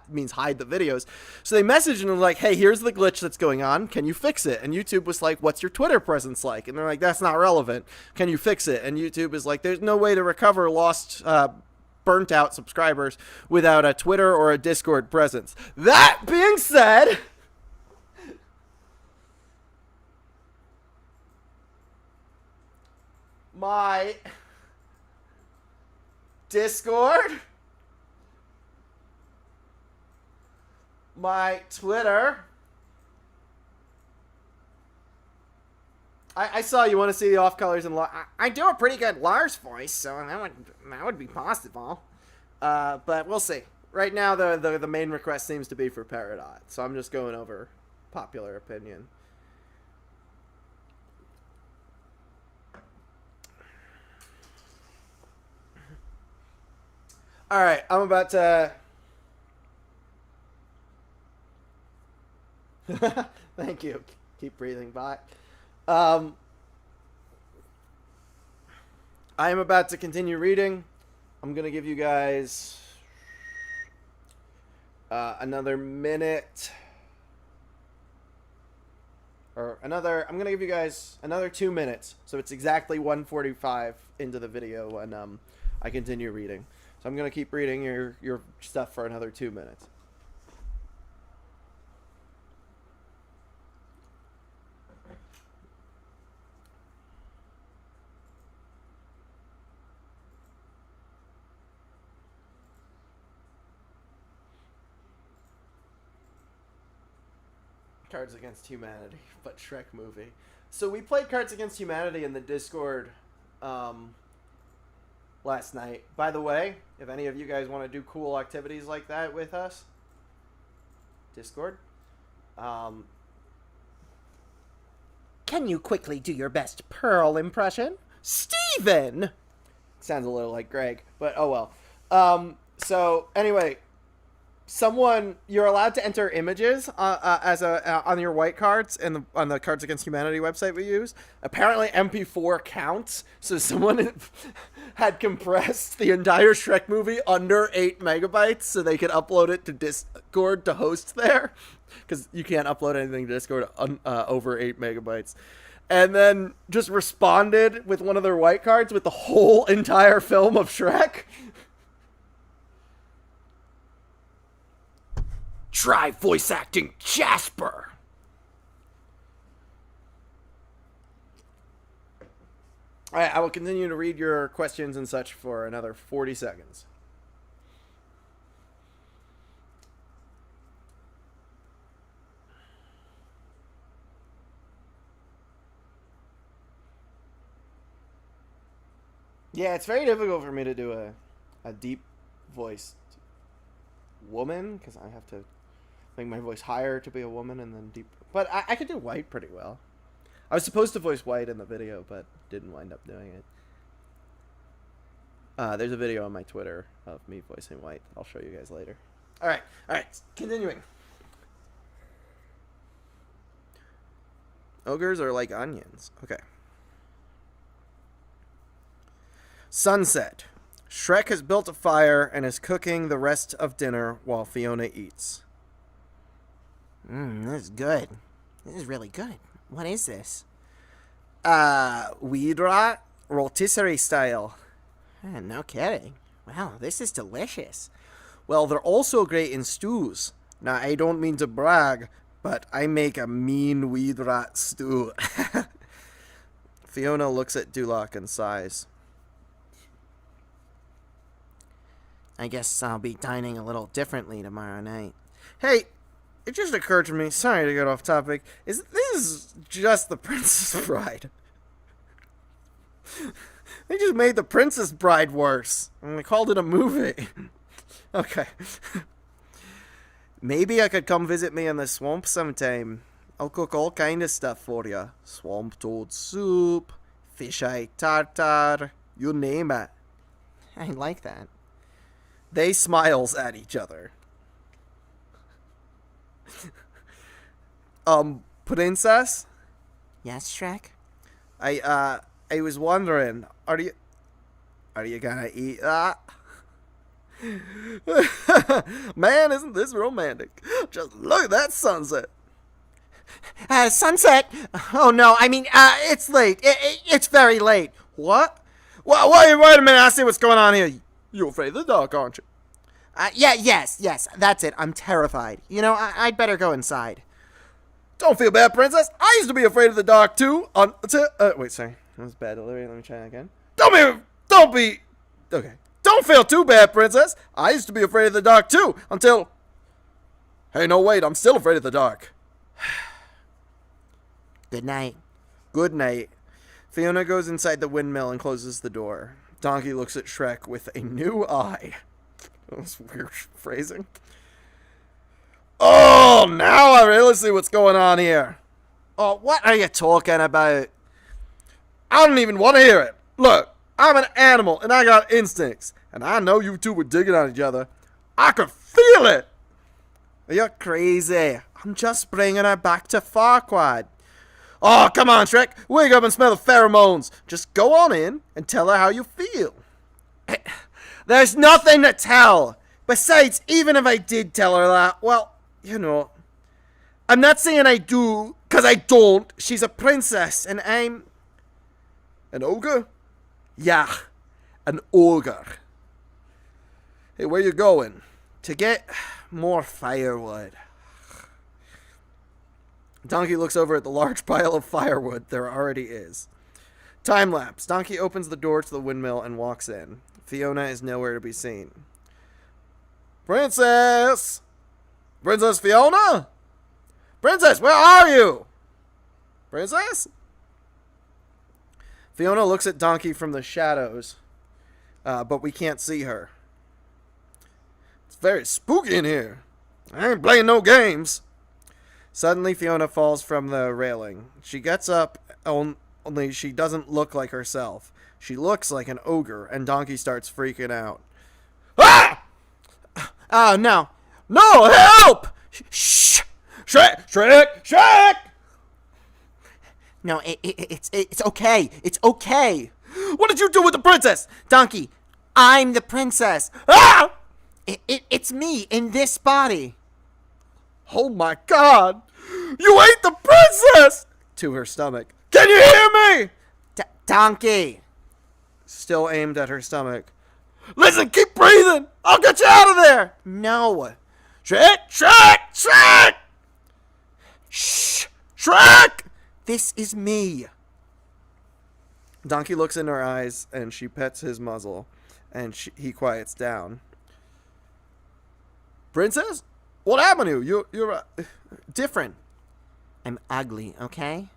means hide the videos. So they messaged and were like, hey, here's the glitch that's going on. Can you fix it? And YouTube was like, what's your Twitter presence like? And they're like, that's not relevant. Can you fix it? And YouTube is like, there's no way to recover lost, burnt out subscribers without a Twitter or a Discord presence. That being said, my Discord, my Twitter. I saw you want to see the off colors and I do a pretty good Lars voice, so that would be possible. But we'll see. Right now, the main request seems to be for Peridot, so I'm just going over popular opinion. All right, I'm about to. Thank you. Keep breathing back. I am about to continue reading. I'm going to give you guys another minute. I'm going to give you guys another 2 minutes. So it's exactly 1:45 into the video when I continue reading. So I'm going to keep reading your stuff for another 2 minutes. Cards Against Humanity, but Shrek movie. So we played Cards Against Humanity in the Discord last night. By the way, if any of you guys want to do cool activities like that with us, Discord. Can you quickly do your best Pearl impression? Steven! Sounds a little like Greg, but oh well. So anyway, you're allowed to enter images on your white cards and on the Cards Against Humanity website we use. Apparently MP4 counts, so someone had compressed the entire Shrek movie under 8 megabytes so they could upload it to Discord to host there, because you can't upload anything to Discord over 8 megabytes. And then just responded with one of their white cards with the whole entire film of Shrek. Try voice acting Jasper. All right, I will continue to read your questions and such for another 40 seconds. Yeah, it's very difficult for me to do a deep voiced woman because I have to make my voice higher to be a woman and then deep. But I could do white pretty well. I was supposed to voice white in the video, but didn't wind up doing it. There's a video on my Twitter of me voicing white. I'll show you guys later. All right. Continuing. Ogres are like onions. Okay. Sunset. Shrek has built a fire and is cooking the rest of dinner while Fiona eats. This is good. This is really good. What is this? Weed rot, rotisserie style. No kidding. Wow, this is delicious. Well, they're also great in stews. Now, I don't mean to brag, but I make a mean weed rat stew. Fiona looks at Duloc and sighs. I guess I'll be dining a little differently tomorrow night. Hey, it just occurred to me, sorry to get off topic, this is just The Princess Bride. They just made The Princess Bride worse, and they called it a movie. Okay. Maybe I could come visit me in the swamp sometime. I'll cook all kind of stuff for you. Swamp toad soup, fish eye tartare, you name it. I like that. They smiles at each other. Princess? Yes, Shrek? I was wondering, are you gonna eat that? Man, isn't this romantic? Just look at that sunset. Sunset? Oh no, I mean, it's late. It's very late. What? Wait a minute, I see what's going on here. You're afraid of the dark, aren't you? Yes, that's it. I'm terrified. You know, I'd better go inside. Don't feel bad, princess. I used to be afraid of the dark, too. Wait, sorry. That was bad delivery. Let me try that again. Okay. Don't feel too bad, princess. I used to be afraid of the dark, too, until... Hey, no, wait. I'm still afraid of the dark. Good night. Good night. Fiona goes inside the windmill and closes the door. Donkey looks at Shrek with a new eye. That was weird phrasing. Oh, now I really see what's going on here. Oh, what are you talking about? I don't even want to hear it. Look, I'm an animal and I got instincts. And I know you two were digging on each other. I could feel it. You're crazy. I'm just bringing her back to Farquaad. Oh, come on, Shrek. Wake up and smell the pheromones. Just go on in and tell her how you feel. There's nothing to tell. Besides, even if I did tell her that, well, you know, I'm not saying I do, because I don't. She's a princess, and I'm... An ogre? Yeah, an ogre. Hey, where you going? To get more firewood. Donkey looks over at the large pile of firewood there already is. Time lapse. Donkey opens the door to the windmill and walks in. Fiona is nowhere to be seen. Princess! Princess Fiona? Princess, where are you? Princess? Fiona looks at Donkey from the shadows, but we can't see her. It's very spooky in here. I ain't playing no games. Suddenly, Fiona falls from the railing. She gets up, only she doesn't look like herself. She looks like an ogre, and Donkey starts freaking out. Ah! Oh, no. No, help! Shh! Shrek! No, it's okay. It's okay. What did you do with the princess? Donkey, I'm the princess. Ah! It's me in this body. Oh my god! You ate the princess! To her stomach. Can you hear me? Donkey. Still aimed at her stomach. Listen, keep breathing! I'll get you out of there! No. Shrek! Shh! Shrek! This is me. Donkey looks in her eyes and she pets his muzzle and he quiets down. Princess? What happened to you? You're different. I'm ugly, okay?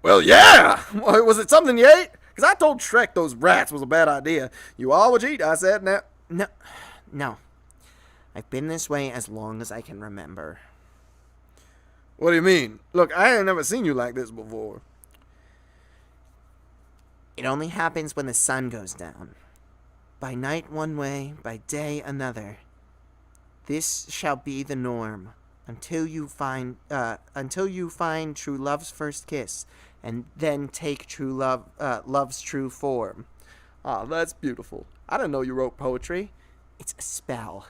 Well, yeah! Was it something you ate? Because I told Shrek those rats was a bad idea. You all would eat, I said. Now, No. I've been this way as long as I can remember. what do you mean? Look, I ain't never seen you like this before. It only happens when the sun goes down. By night one way, by day another. This shall be the norm until you find true love's first kiss, and then take love's true form. Ah, that's beautiful. I didn't know you wrote poetry. It's a spell.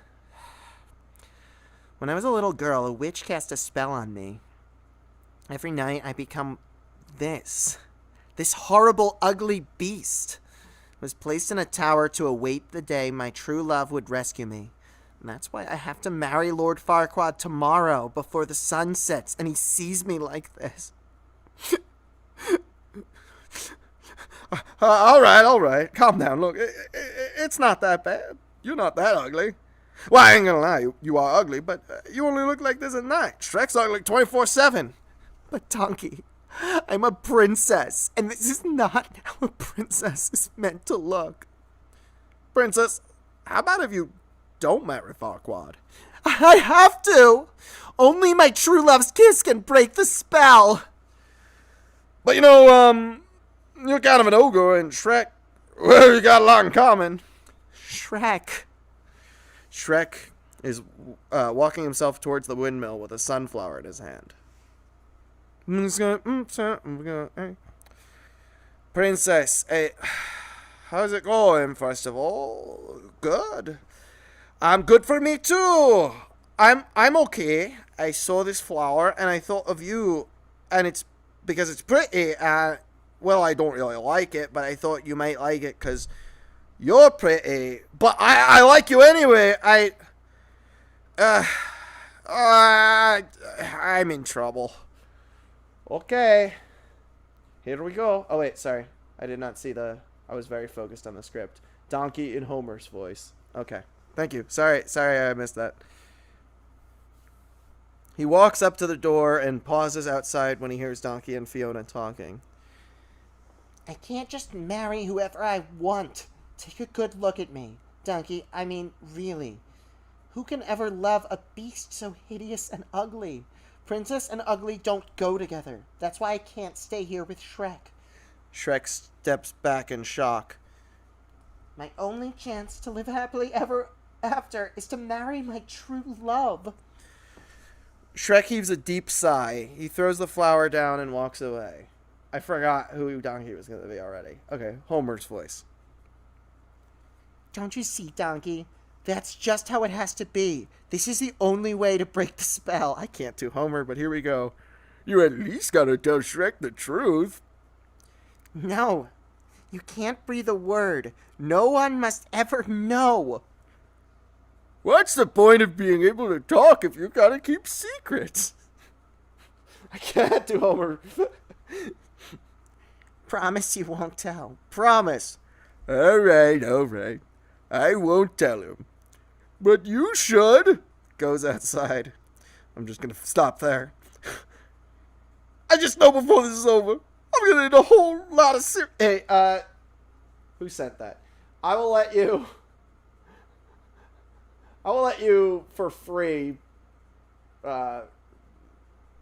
When I was a little girl, a witch cast a spell on me. Every night I become this horrible, ugly beast. I was placed in a tower to await the day my true love would rescue me. And that's why I have to marry Lord Farquaad tomorrow before the sun sets and he sees me like this. All right. Calm down. Look, it's not that bad. You're not that ugly. Well, I ain't gonna lie. You are ugly, but you only look like this at night. Shrek's ugly 24/7. But Donkey, I'm a princess, and this is not how a princess is meant to look. Princess, how about if you don't marry Farquaad? I have to! Only my true love's kiss can break the spell! But you know, you're kind of an ogre, and Shrek, well, you got a lot in common. Shrek. Shrek is walking himself towards the windmill with a sunflower in his hand. Princess, hey, how's it going, first of all? Good. I'm good for me, too. I'm okay. I saw this flower, and I thought of you, and it's because it's pretty, and, well, I don't really like it, but I thought you might like it because you're pretty. But I like you anyway. I'm in trouble. Okay. Here we go. Oh, wait, sorry. I did not see I was very focused on the script. Donkey in Homer's voice. Okay. Thank you. Sorry I missed that. He walks up to the door and pauses outside when he hears Donkey and Fiona talking. I can't just marry whoever I want. Take a good look at me. Donkey, I mean, really. Who can ever love a beast so hideous and ugly? Princess and ugly don't go together. That's why I can't stay here with Shrek. Shrek steps back in shock. My only chance to live happily ever after is to marry my true love. Shrek heaves a deep sigh. He throws the flower down and walks away. I forgot who Donkey was going to be already. Okay, Homer's voice. Don't you see, Donkey? That's just how it has to be. This is the only way to break the spell. I can't do Homer, but here we go. You at least gotta tell Shrek the truth. No. You can't breathe a word. No one must ever know. What's the point of being able to talk if you gotta keep secrets? I can't do Homer. Promise you won't tell. Promise. All right. I won't tell him. But you should. Goes outside. I'm just going to stop there. I just know before this is over, I'm gonna need a whole lot of Hey, who sent that? I will let you for free,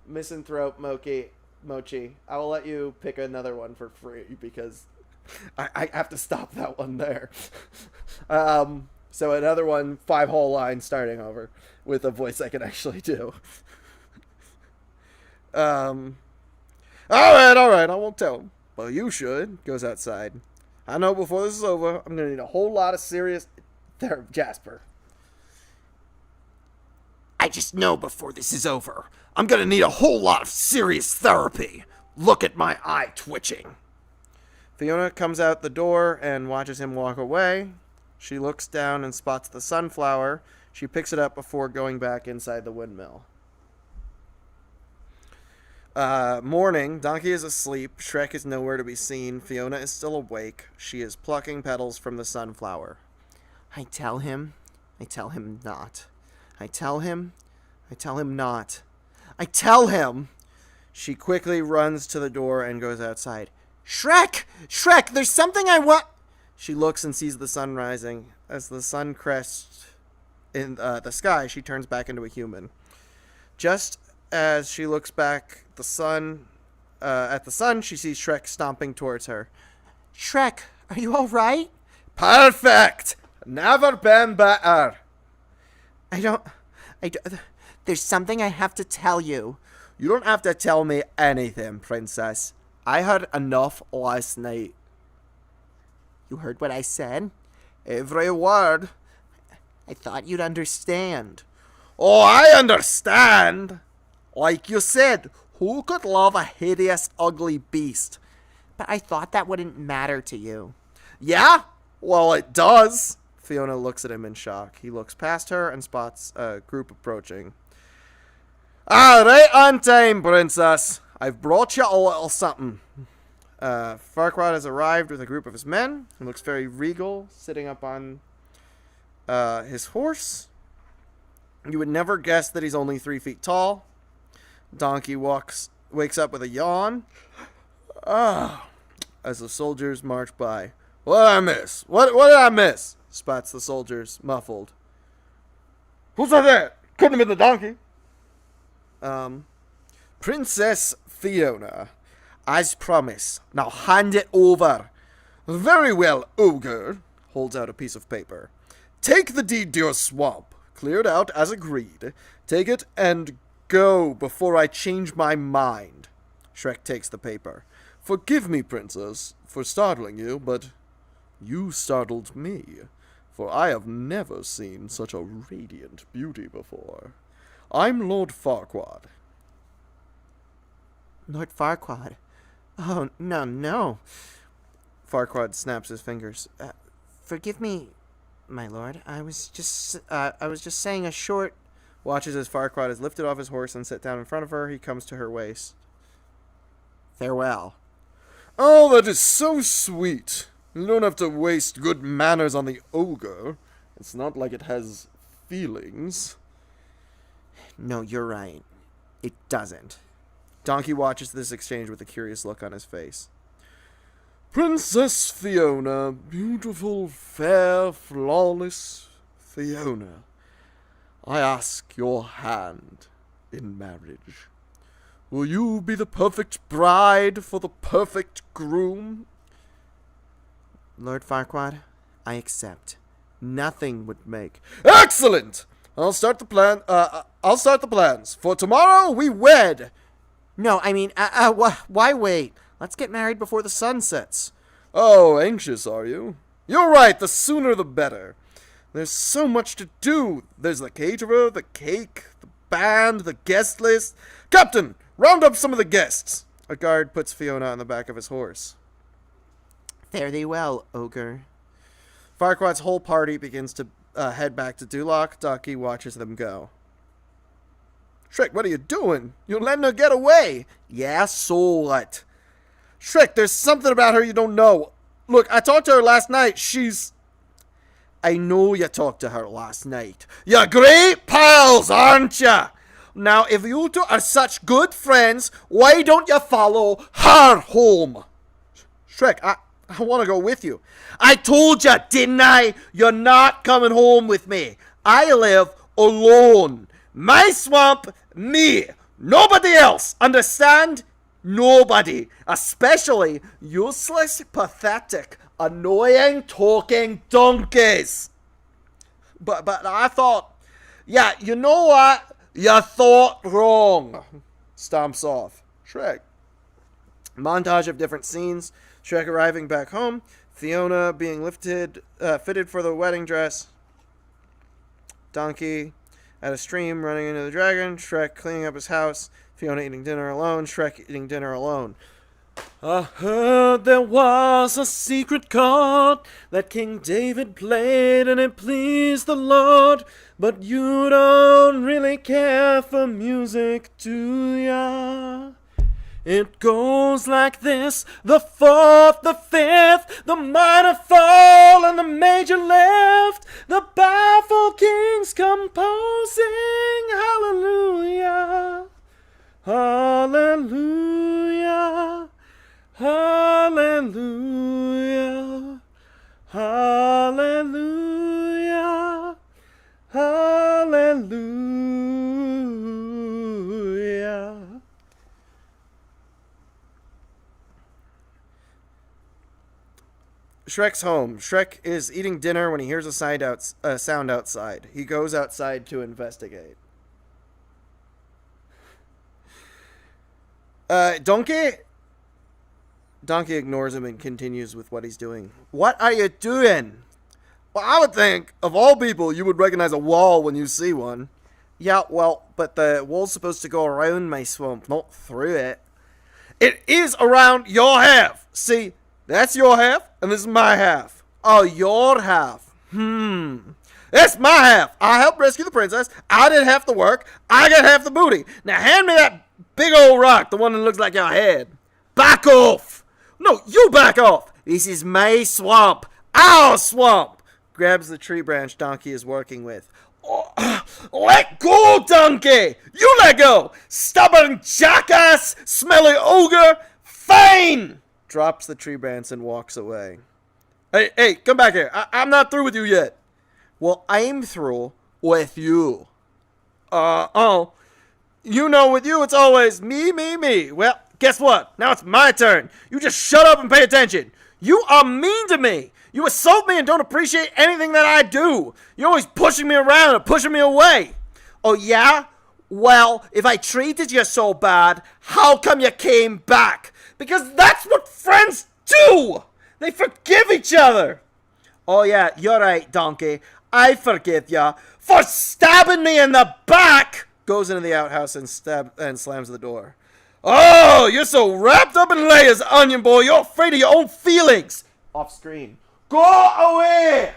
Misanthrope Mochi. I will let you pick another one for free because I have to stop that one there. So another one, 5 whole lines starting over with a voice I can actually do. All right, I won't tell him. Well, you should. Goes outside. I know before this is over, I'm going to need a whole lot of serious therapy. Jasper. I just know before this is over, I'm gonna need a whole lot of serious therapy. Look at my eye twitching. Fiona comes out the door and watches him walk away. She looks down and spots the sunflower. She picks it up before going back inside the windmill. Morning. Donkey is asleep. Shrek is nowhere to be seen. Fiona is still awake. She is plucking petals from the sunflower. I tell him not. I tell him not. I tell him! She quickly runs to the door and goes outside. Shrek! Shrek, there's something I want. She looks and sees the sun rising. As the sun crests in the sky, she turns back into a human. Just as she looks back at the sun, she sees Shrek stomping towards her. Shrek, are you all right? Perfect! Never been better. I don't. There's something I have to tell you. You don't have to tell me anything, princess. I heard enough last night. You heard what I said? Every word. I thought you'd understand. Oh, I understand. Like you said, who could love a hideous, ugly beast? But I thought that wouldn't matter to you. Yeah? Well, it does. Fiona looks at him in shock. He looks past her and spots a group approaching. Right on time, princess. I've brought you a little something. Farquaad has arrived with a group of his men. He looks very regal, sitting up on his horse. You would never guess that he's only 3 feet tall. Donkey wakes up with a yawn. As the soldiers march by. What did I miss? What did I miss? Spots the soldiers, muffled. Who's that? Couldn't have been the donkey. Princess Fiona, as promised. Now hand it over. Very well, ogre. Holds out a piece of paper. Take the deed to your swamp. Clear it out as agreed. Take it and go before I change my mind. Shrek takes the paper. Forgive me, princess, for startling you, but you startled me, for I have never seen such a radiant beauty before. I'm Lord Farquaad. Lord Farquaad? Oh, no. Farquaad snaps his fingers. Forgive me, my lord. I was just saying a short... Watches as Farquaad is lifted off his horse and set down in front of her. He comes to her waist. Farewell. Oh, that is so sweet. You don't have to waste good manners on the ogre. It's not like it has feelings. No, you're right. It doesn't. Donkey watches this exchange with a curious look on his face. Princess Fiona, beautiful, fair, flawless Fiona, I ask your hand in marriage. Will you be the perfect bride for the perfect groom? Lord Farquaad, I accept. Nothing would make... Excellent! I'll start the plans. For tomorrow, we wed. No, I mean, why wait? Let's get married before the sun sets. Oh, anxious, are you? You're right, the sooner the better. There's so much to do. There's the caterer, the cake, the band, the guest list. Captain, round up some of the guests. A guard puts Fiona on the back of his horse. Fare thee well, ogre. Farquaad's whole party begins to head back to Duloc. Ducky watches them go. Shrek, what are you doing? You're letting her get away. Yeah, so what? Shrek, there's something about her you don't know. Look, I talked to her last night. I know you talked to her last night. You're great pals, aren't ya? Now, if you two are such good friends, why don't you follow her home? Shrek, I want to go with you. I told you, didn't I? You're not coming home with me. I live alone. My swamp, me. Nobody else. Understand? Nobody. Especially useless, pathetic, annoying, talking donkeys. But I thought... Yeah, you know what? You thought wrong. Stomps off. Shrek. Montage of different scenes. Shrek arriving back home. Fiona being fitted for the wedding dress. Donkey at a stream running into the dragon. Shrek cleaning up his house. Fiona eating dinner alone. Shrek eating dinner alone. I heard there was a secret chord that King David played and it pleased the Lord. But you don't really care for music, do ya? It goes like this: the fourth, the fifth, the minor fall, and the major lift. The baffled king's composing. Hallelujah. Hallelujah. Hallelujah. Shrek's home. Shrek is eating dinner when he hears a sound outside. He goes outside to investigate. Donkey? Donkey ignores him and continues with what he's doing. What are you doing? Well, I would think, of all people, you would recognize a wall when you see one. Yeah, well, but the wall's supposed to go around my swamp, not through it. It is around your half. See, that's your half, and this is my half. Oh, your half. That's my half. I helped rescue the princess. I did half the work. I got half the booty. Now hand me that big old rock, the one that looks like your head. Back off. No, you back off. This is my swamp. Our swamp. Grabs the tree branch Donkey is working with. Oh, let go, donkey. You let go. Stubborn jackass. Smelly ogre. Fine. Drops the tree branch and walks away. Hey, come back here. I'm not through with you yet. Well, I'm through with you. You know, with you, it's always me, me, me. Well, guess what? Now it's my turn. You just shut up and pay attention. You are mean to me. You assault me and don't appreciate anything that I do. You're always pushing me around and pushing me away. Oh, yeah? Well, if I treated you so bad, how come you came back? Because that's what friends do. They forgive each other. Oh, yeah, you're right, Donkey. I forgive ya for stabbing me in the back. Goes into the outhouse and slams the door. Oh, you're so wrapped up in layers, onion boy. You're afraid of your own feelings. Off screen. Go away.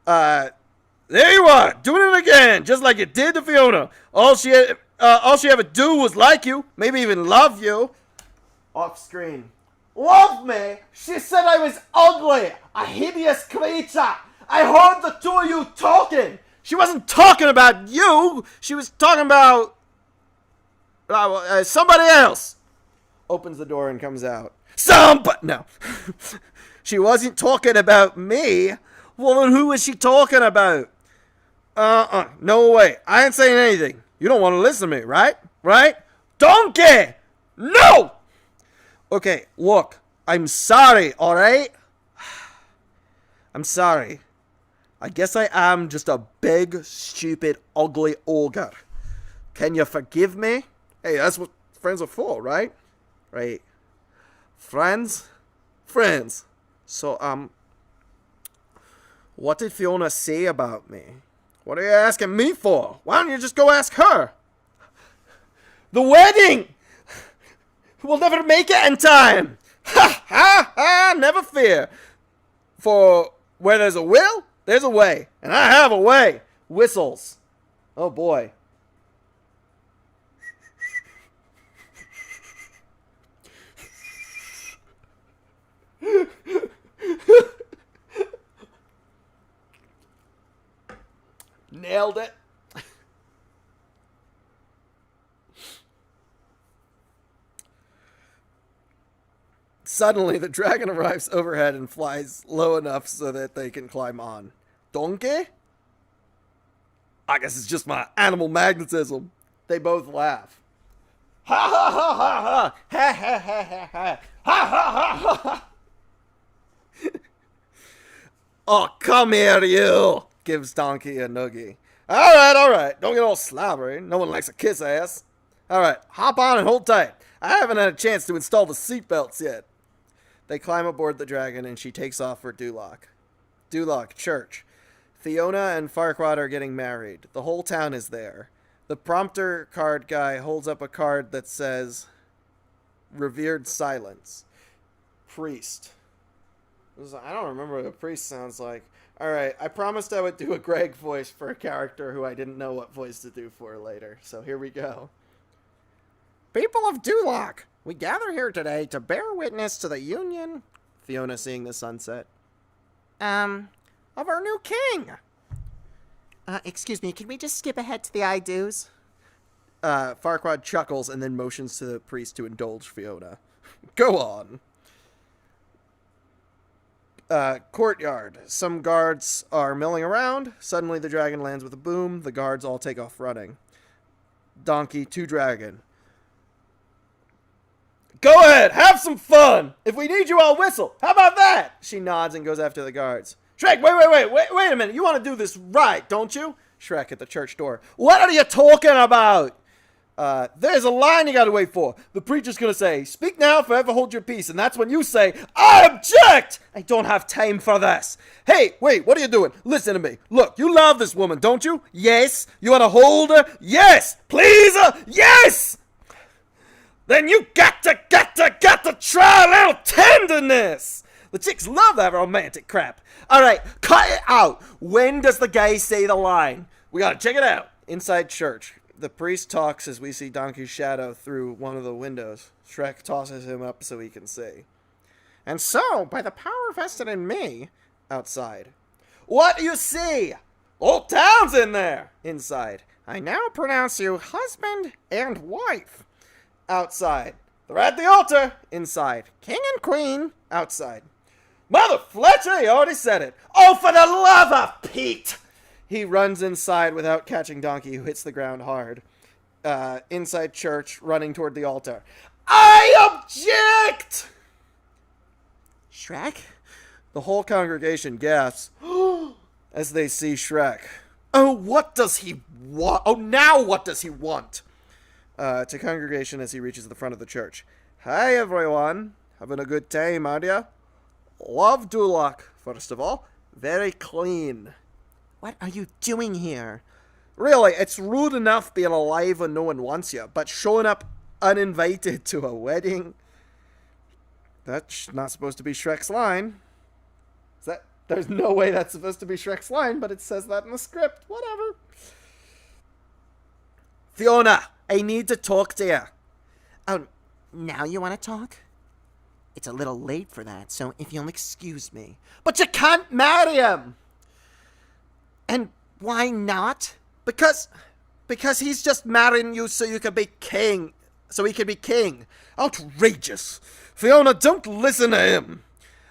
There you are, doing it again, just like you did to Fiona. All she ever do was like you, maybe even love you. Off screen. Love me? She said I was ugly, a hideous creature. I heard the two of you talking. She wasn't talking about you. She was talking about somebody else. Opens the door and comes out. No. She wasn't talking about me. Well, then who was she talking about? No way. I ain't saying anything. You don't want to listen to me, right? Right? Donkey! No! Okay, look. I'm sorry, alright? I'm sorry. I guess I am just a big, stupid, ugly ogre. Can you forgive me? Hey, that's what friends are for, right? Right. Friends? Friends. So, what did Fiona say about me? What are you asking me for? Why don't you just go ask her? The wedding! We'll never make it in time! Ha ha ha! Never fear. For where there's a will, there's a way. And I have a way. Whistles. Oh boy. Nailed it. Suddenly, the dragon arrives overhead and flies low enough so that they can climb on. Donkey? I guess it's just my animal magnetism. They both laugh. Ha ha ha ha ha! Ha ha ha ha ha! Ha ha ha ha! Oh, come here, you! Gives Donkey a noogie. All right. Don't get all slobbery. No one likes a kiss ass. All right, hop on and hold tight. I haven't had a chance to install the seatbelts yet. They climb aboard the dragon and she takes off for Duloc. Duloc, church. Fiona and Farquaad are getting married. The whole town is there. The prompter card guy holds up a card that says, Revered Silence. Priest. I don't remember what a priest sounds like. Alright, I promised I would do a Greg voice for a character who I didn't know what voice to do for later. So here we go. People of Duloc, we gather here today to bear witness to the union, Fiona seeing the sunset, of our new king. Excuse me, can we just skip ahead to the I do's? Farquaad chuckles and then motions to the priest to indulge Fiona. Go on. Courtyard. Some guards are milling around. Suddenly the dragon lands with a boom. The guards all take off running. Donkey to dragon. Go ahead, have some fun. If we need you, I'll whistle. How about that? She nods and goes after the guards. Shrek, wait a minute. You want to do this right, don't you? Shrek at the church door. What are you talking about? There's a line you gotta wait for. The preacher's gonna say, speak now, forever hold your peace. And that's when you say, I object! I don't have time for this. Hey, wait, what are you doing? Listen to me. Look, you love this woman, don't you? Yes. You wanna hold her? Yes. Please her? Yes! Then you got to try a little tenderness. The chicks love that romantic crap. All right, cut it out. When does the guy say the line? We gotta check it out. Inside church, the priest talks as we see Donkey's shadow through one of the windows. Shrek tosses him up so he can see. And so, by the power vested in me, outside. What do you see? Old town's in there. Inside. I now pronounce you husband and wife. Outside. They're at the altar. Inside. King and queen. Outside. Mother Fletcher, he already said it. Oh, for the love of Pete! He runs inside without catching Donkey, who hits the ground hard. Inside church, running toward the altar. I object! Shrek? The whole congregation gasps as they see Shrek. Oh, what does he want? Oh, now what does he want? To congregation as he reaches the front of the church. Hi, everyone. Having a good time, aren't ya? Love Dulak, first of all. Very clean. What are you doing here? Really, it's rude enough being alive when no one wants you, but showing up uninvited to a wedding? That's not supposed to be Shrek's line. There's no way that's supposed to be Shrek's line, but it says that in the script. Whatever. Fiona, I need to talk to you. Oh, now you want to talk? It's a little late for that, so if you'll excuse me. But you can't marry him! And why not? Because he's just marrying you so you can be king. So he can be king. Outrageous. Fiona, don't listen to him.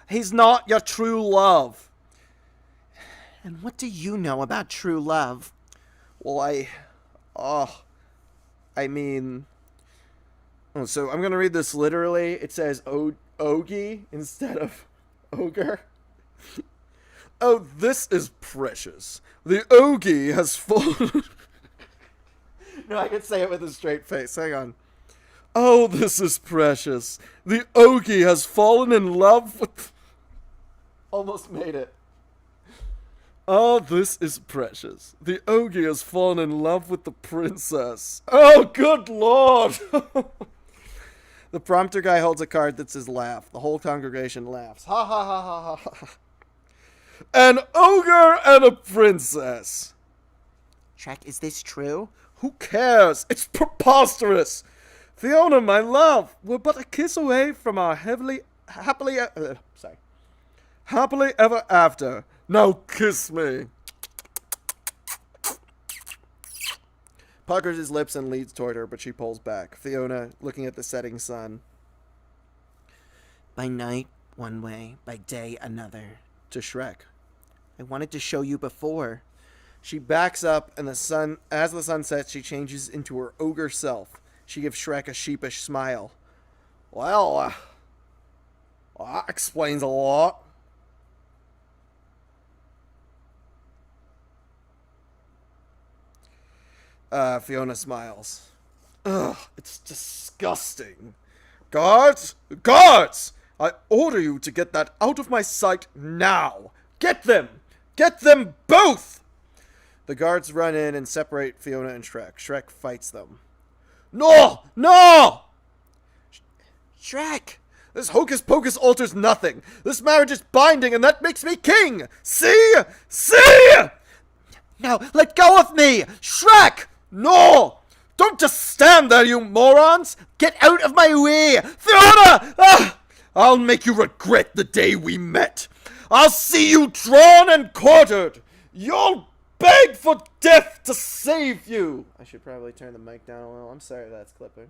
He's not your true love. And what do you know about true love? Well, so I'm going to read this literally. It says Ogie instead of ogre. Oh, this is precious. The Ogie has fallen. No, I can say it with a straight face. Hang on. Oh, this is precious. The Ogie has fallen in love with... Almost made it. Oh, this is precious. The Ogie has fallen in love with the princess. Oh, good lord! The prompter guy holds a card that says laugh. The whole congregation laughs. Ha ha ha ha ha ha. An ogre and a princess. Shrek, is this true? Who cares? It's preposterous. Fiona, my love, we're but a kiss away from our happily ever after. Now kiss me. Puckers his lips and leads toward her, but she pulls back. Fiona, looking at the setting sun. By night, one way. By day, another. To Shrek. I wanted to show you before. She backs up, and as the sun sets, she changes into her ogre self. She gives Shrek a sheepish smile. Well, that explains a lot. Fiona smiles. Ugh, it's disgusting. Guards! Guards! I order you to get that out of my sight now. Get them! Get them both! The guards run in and separate Fiona and Shrek. Shrek fights them. No! No! Shrek! This hocus pocus alters nothing. This marriage is binding and that makes me king! See? See? No, let go of me! Shrek! No! Don't just stand there, you morons! Get out of my way! Fiona! Ah! I'll make you regret the day we met. I'll see you drawn and quartered. You'll beg for death to save you. I should probably turn the mic down a little. I'm sorry if that's clipping.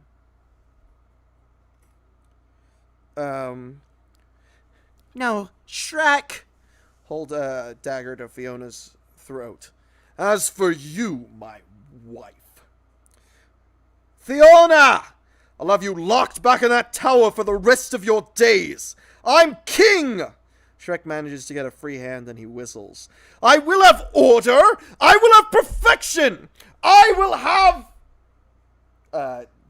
No, Shrek! Hold a dagger to Fiona's throat. As for you, my wife. Fiona! I'll have you locked back in that tower for the rest of your days. I'm king! Shrek manages to get a free hand and he whistles. I will have order! I will have perfection! I will have...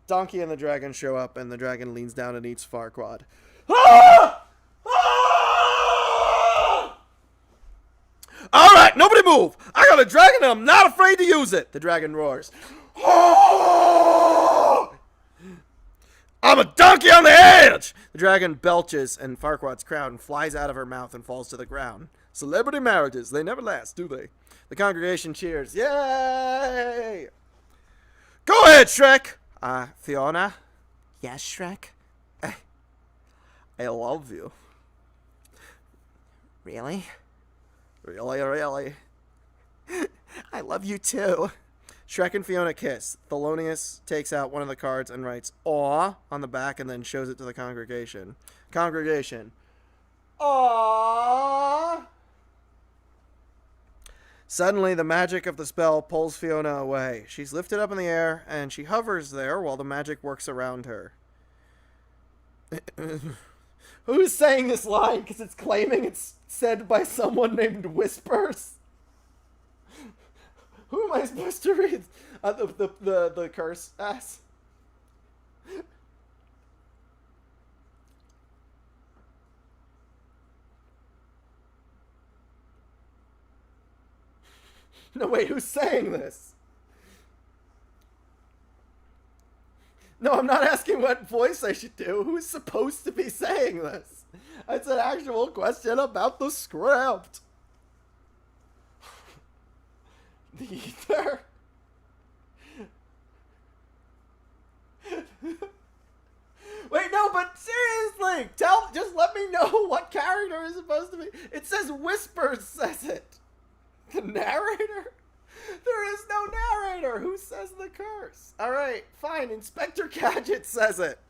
Donkey and the dragon show up and the dragon leans down and eats Farquaad. Ah! Ah! Alright, nobody move! I got a dragon and I'm not afraid to use it! The dragon roars. Ah! I'm a donkey on the edge! The dragon belches and Farquaad's crown flies out of her mouth and falls to the ground. Celebrity marriages, they never last, do they? The congregation cheers. Yay! Go ahead, Shrek! Fiona? Yes, Shrek? I love you. Really? Really, really. I love you too. Shrek and Fiona kiss. Thelonious takes out one of the cards and writes "Aw" on the back and then shows it to the congregation. Congregation. Aww. Suddenly, the magic of the spell pulls Fiona away. She's lifted up in the air, and she hovers there while the magic works around her. Who's saying this line? Because it's claiming it's said by someone named Whispers. Who am I supposed to read the curse as? No, wait, who's saying this? No, I'm not asking what voice I should do. Who's supposed to be saying this? It's an actual question about the script. The ether? Wait, no, but seriously, just let me know what character is supposed to be. It says Whispers says it. The narrator? There is no narrator. Who says the curse? All right, fine. Inspector Gadget says it.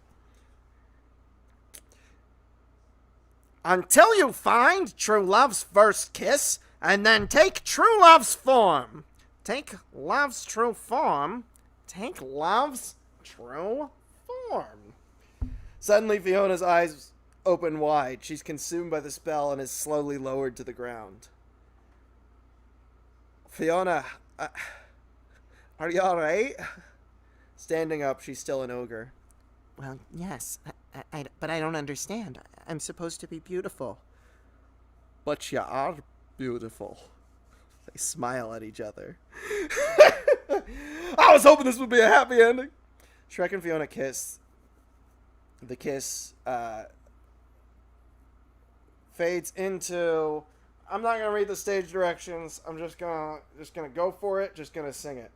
Until you find true love's first kiss, and then take true love's form. Take love's true form. Take love's true form. Suddenly, Fiona's eyes open wide. She's consumed by the spell and is slowly lowered to the ground. Fiona, are you alright? Standing up, she's still an ogre. Well, yes, but I don't understand. I'm supposed to be beautiful. But you are beautiful. They smile at each other. I was hoping this would be a happy ending. Shrek and Fiona kiss. The kiss fades into... I'm not gonna read the stage directions. I'm just gonna go for it. Just gonna sing it.